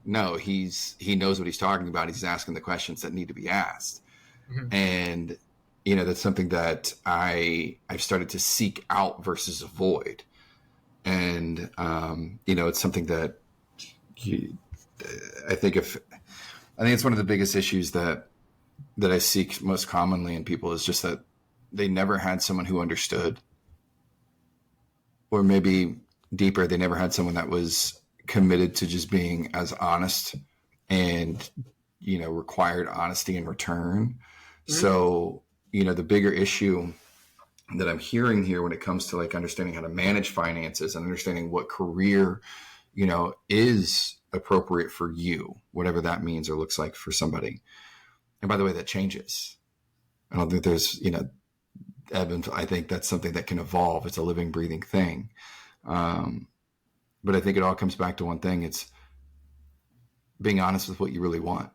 No, he knows what he's talking about. He's asking the questions that need to be asked. Mm-hmm. And, that's something that I've started to seek out versus avoid. And, it's something that I think it's one of the biggest issues that I seek most commonly in people is just that they never had someone who understood, or maybe deeper, they never had someone that was committed to just being as honest and, required honesty in return. Mm-hmm. So, the bigger issue that I'm hearing here when it comes to like understanding how to manage finances and understanding what career, is appropriate for you, whatever that means or looks like for somebody. And by the way, that changes. I don't think there's, I think that's something that can evolve. It's a living, breathing thing. But I think it all comes back to one thing. It's being honest with what you really want.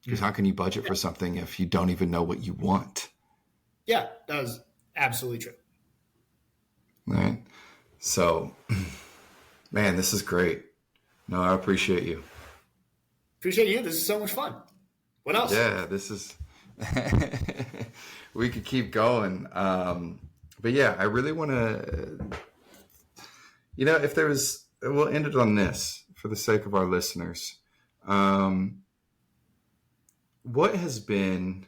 Because how can you budget for something if you don't even know what you want? Yeah, that was absolutely true. Right. So, man, this is great. No, I appreciate you. Appreciate you. This is so much fun. What else? Yeah, this is... we could keep going. But yeah, I really want to... if there was... We'll end it on this for the sake of our listeners. What has been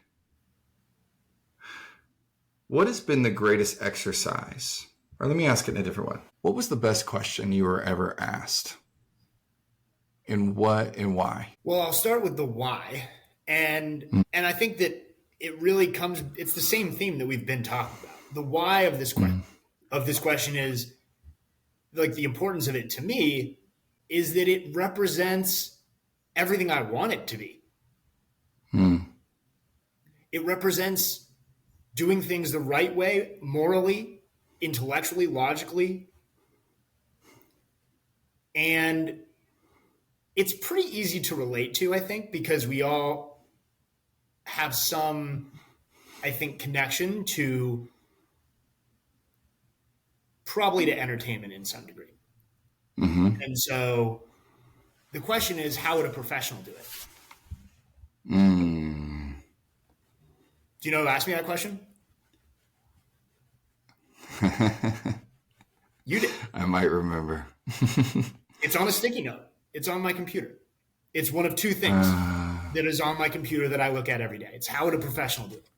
the greatest exercise? Or let me ask it in a different way. What was the best question you were ever asked? And what and why? Well, I'll start with the why. And I think that it really comes, it's the same theme that we've been talking about. The why of this question is, like, the importance of it to me is that it represents everything I want it to be. It represents doing things the right way, morally, intellectually, logically. And it's pretty easy to relate to, I think, because we all have some, I think, connection to probably to entertainment in some degree. Mm-hmm. And so the question is, how would a professional do it? Do you know who asked me that question? You did. I might remember. It's on a sticky note. It's on my computer. It's one of two things that is on my computer that I look at every day. It's how would a professional do it?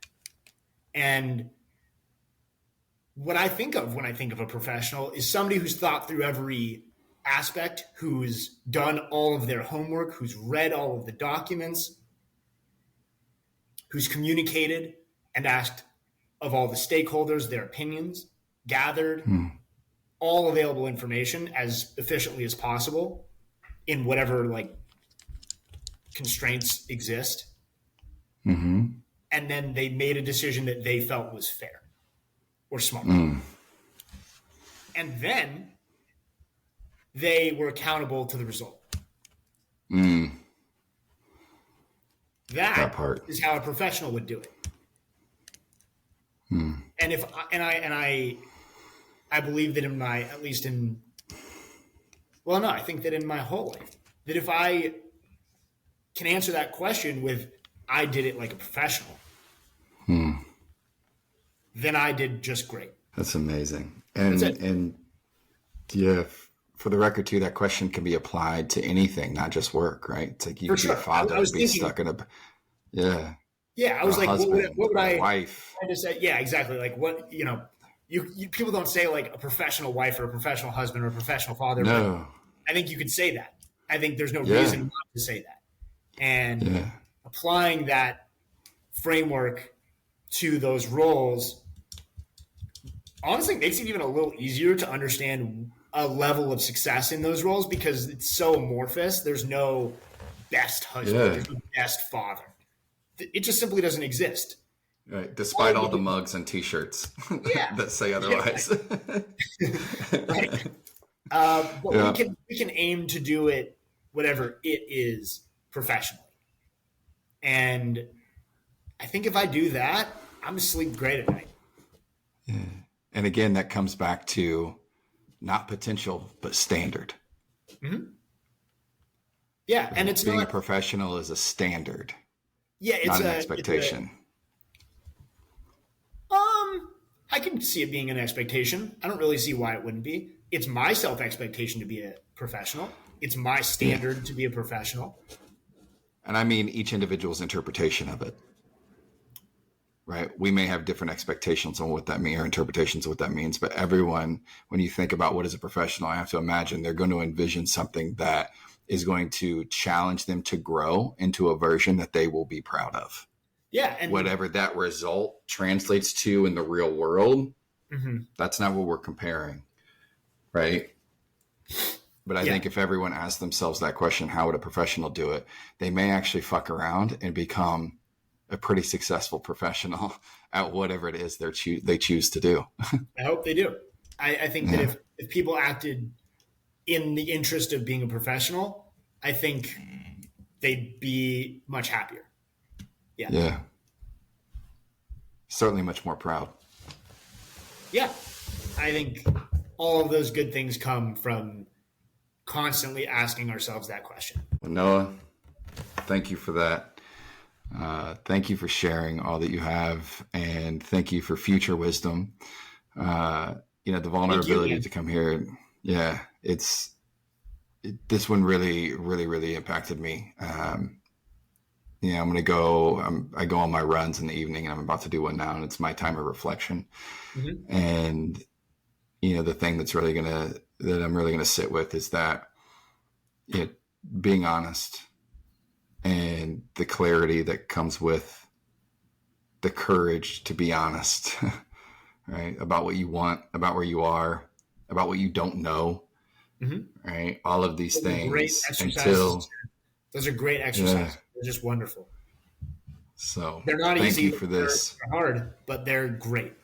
And what I think of when I think of a professional is somebody who's thought through every aspect, who's done all of their homework, who's read all of the documents, who's communicated and asked of all the stakeholders their opinions, gathered all available information as efficiently as possible in whatever like constraints exist. And then they made a decision that they felt was fair or smart. And then they were accountable to the result. That part is how a professional would do it. And I believe that I think that in my whole life, that if I can answer that question with, I did it like a professional, then I did just great. That's amazing. And yeah, for the record too, that question can be applied to anything, not just work, right? It's like you could be a father and be stuck in Yeah, I was like, husband, what would I? Wife. I just said, yeah, exactly. Like what you people don't say like a professional wife or a professional husband or a professional father. No, I think you could say that. I think there's no reason not to say that. And applying that framework to those roles honestly makes it even a little easier to understand a level of success in those roles because it's so amorphous. There's no best husband, there's no best father. It just simply doesn't exist. Right. Despite all the mugs and t-shirts that say otherwise. Right. But we can aim to do it, whatever it is, professionally. And I think if I do that, I'm asleep great at night. Yeah. And again, that comes back to not potential, but standard. Yeah. And it's being a professional is a standard. Yeah. It's not an expectation. I can see it being an expectation. I don't really see why it wouldn't be. It's my self-expectation to be a professional. It's my standard to be a professional. And I mean each individual's interpretation of it. Right? We may have different expectations on what that means or interpretations of what that means, but everyone, when you think about what is a professional, I have to imagine they're going to envision something that is going to challenge them to grow into a version that they will be proud of. Yeah. And whatever that result translates to in the real world, that's not what we're comparing. Right. But I think if everyone asks themselves that question, how would a professional do it? They may actually fuck around and become a pretty successful professional at whatever it is they choose to do. I hope they do. I think that if people acted in the interest of being a professional, I think they'd be much happier. Yeah. Certainly much more proud. Yeah. I think all of those good things come from constantly asking ourselves that question. Well, Noah, thank you for that. Thank you for sharing all that you have, and thank you for future wisdom. The vulnerability to come here. Yeah, this one really, really, really impacted me. I'm going to go, I go on my runs in the evening, and I'm about to do one now, and it's my time of reflection. And, the thing that I'm really going to sit with is that being honest and the clarity that comes with the courage to be honest, right? About what you want, about where you are, about what you don't know, right? All of these things. Great exercises. Those are great exercises. Yeah. They're just wonderful. So they're not thank easy. You for this. They're hard, but they're great.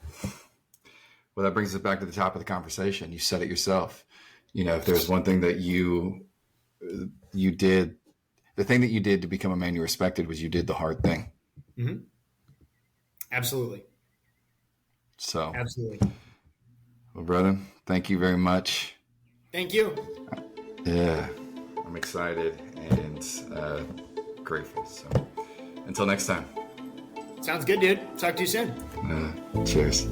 Well, that brings us back to the top of the conversation. You said it yourself. If there's one thing that you did, the thing that you did to become a man you respected was you did the hard thing. Absolutely. So absolutely. Well, brother, thank you very much. Thank you. Yeah, I'm excited and grateful. So until next time. Sounds good, dude. Talk to you soon. Cheers.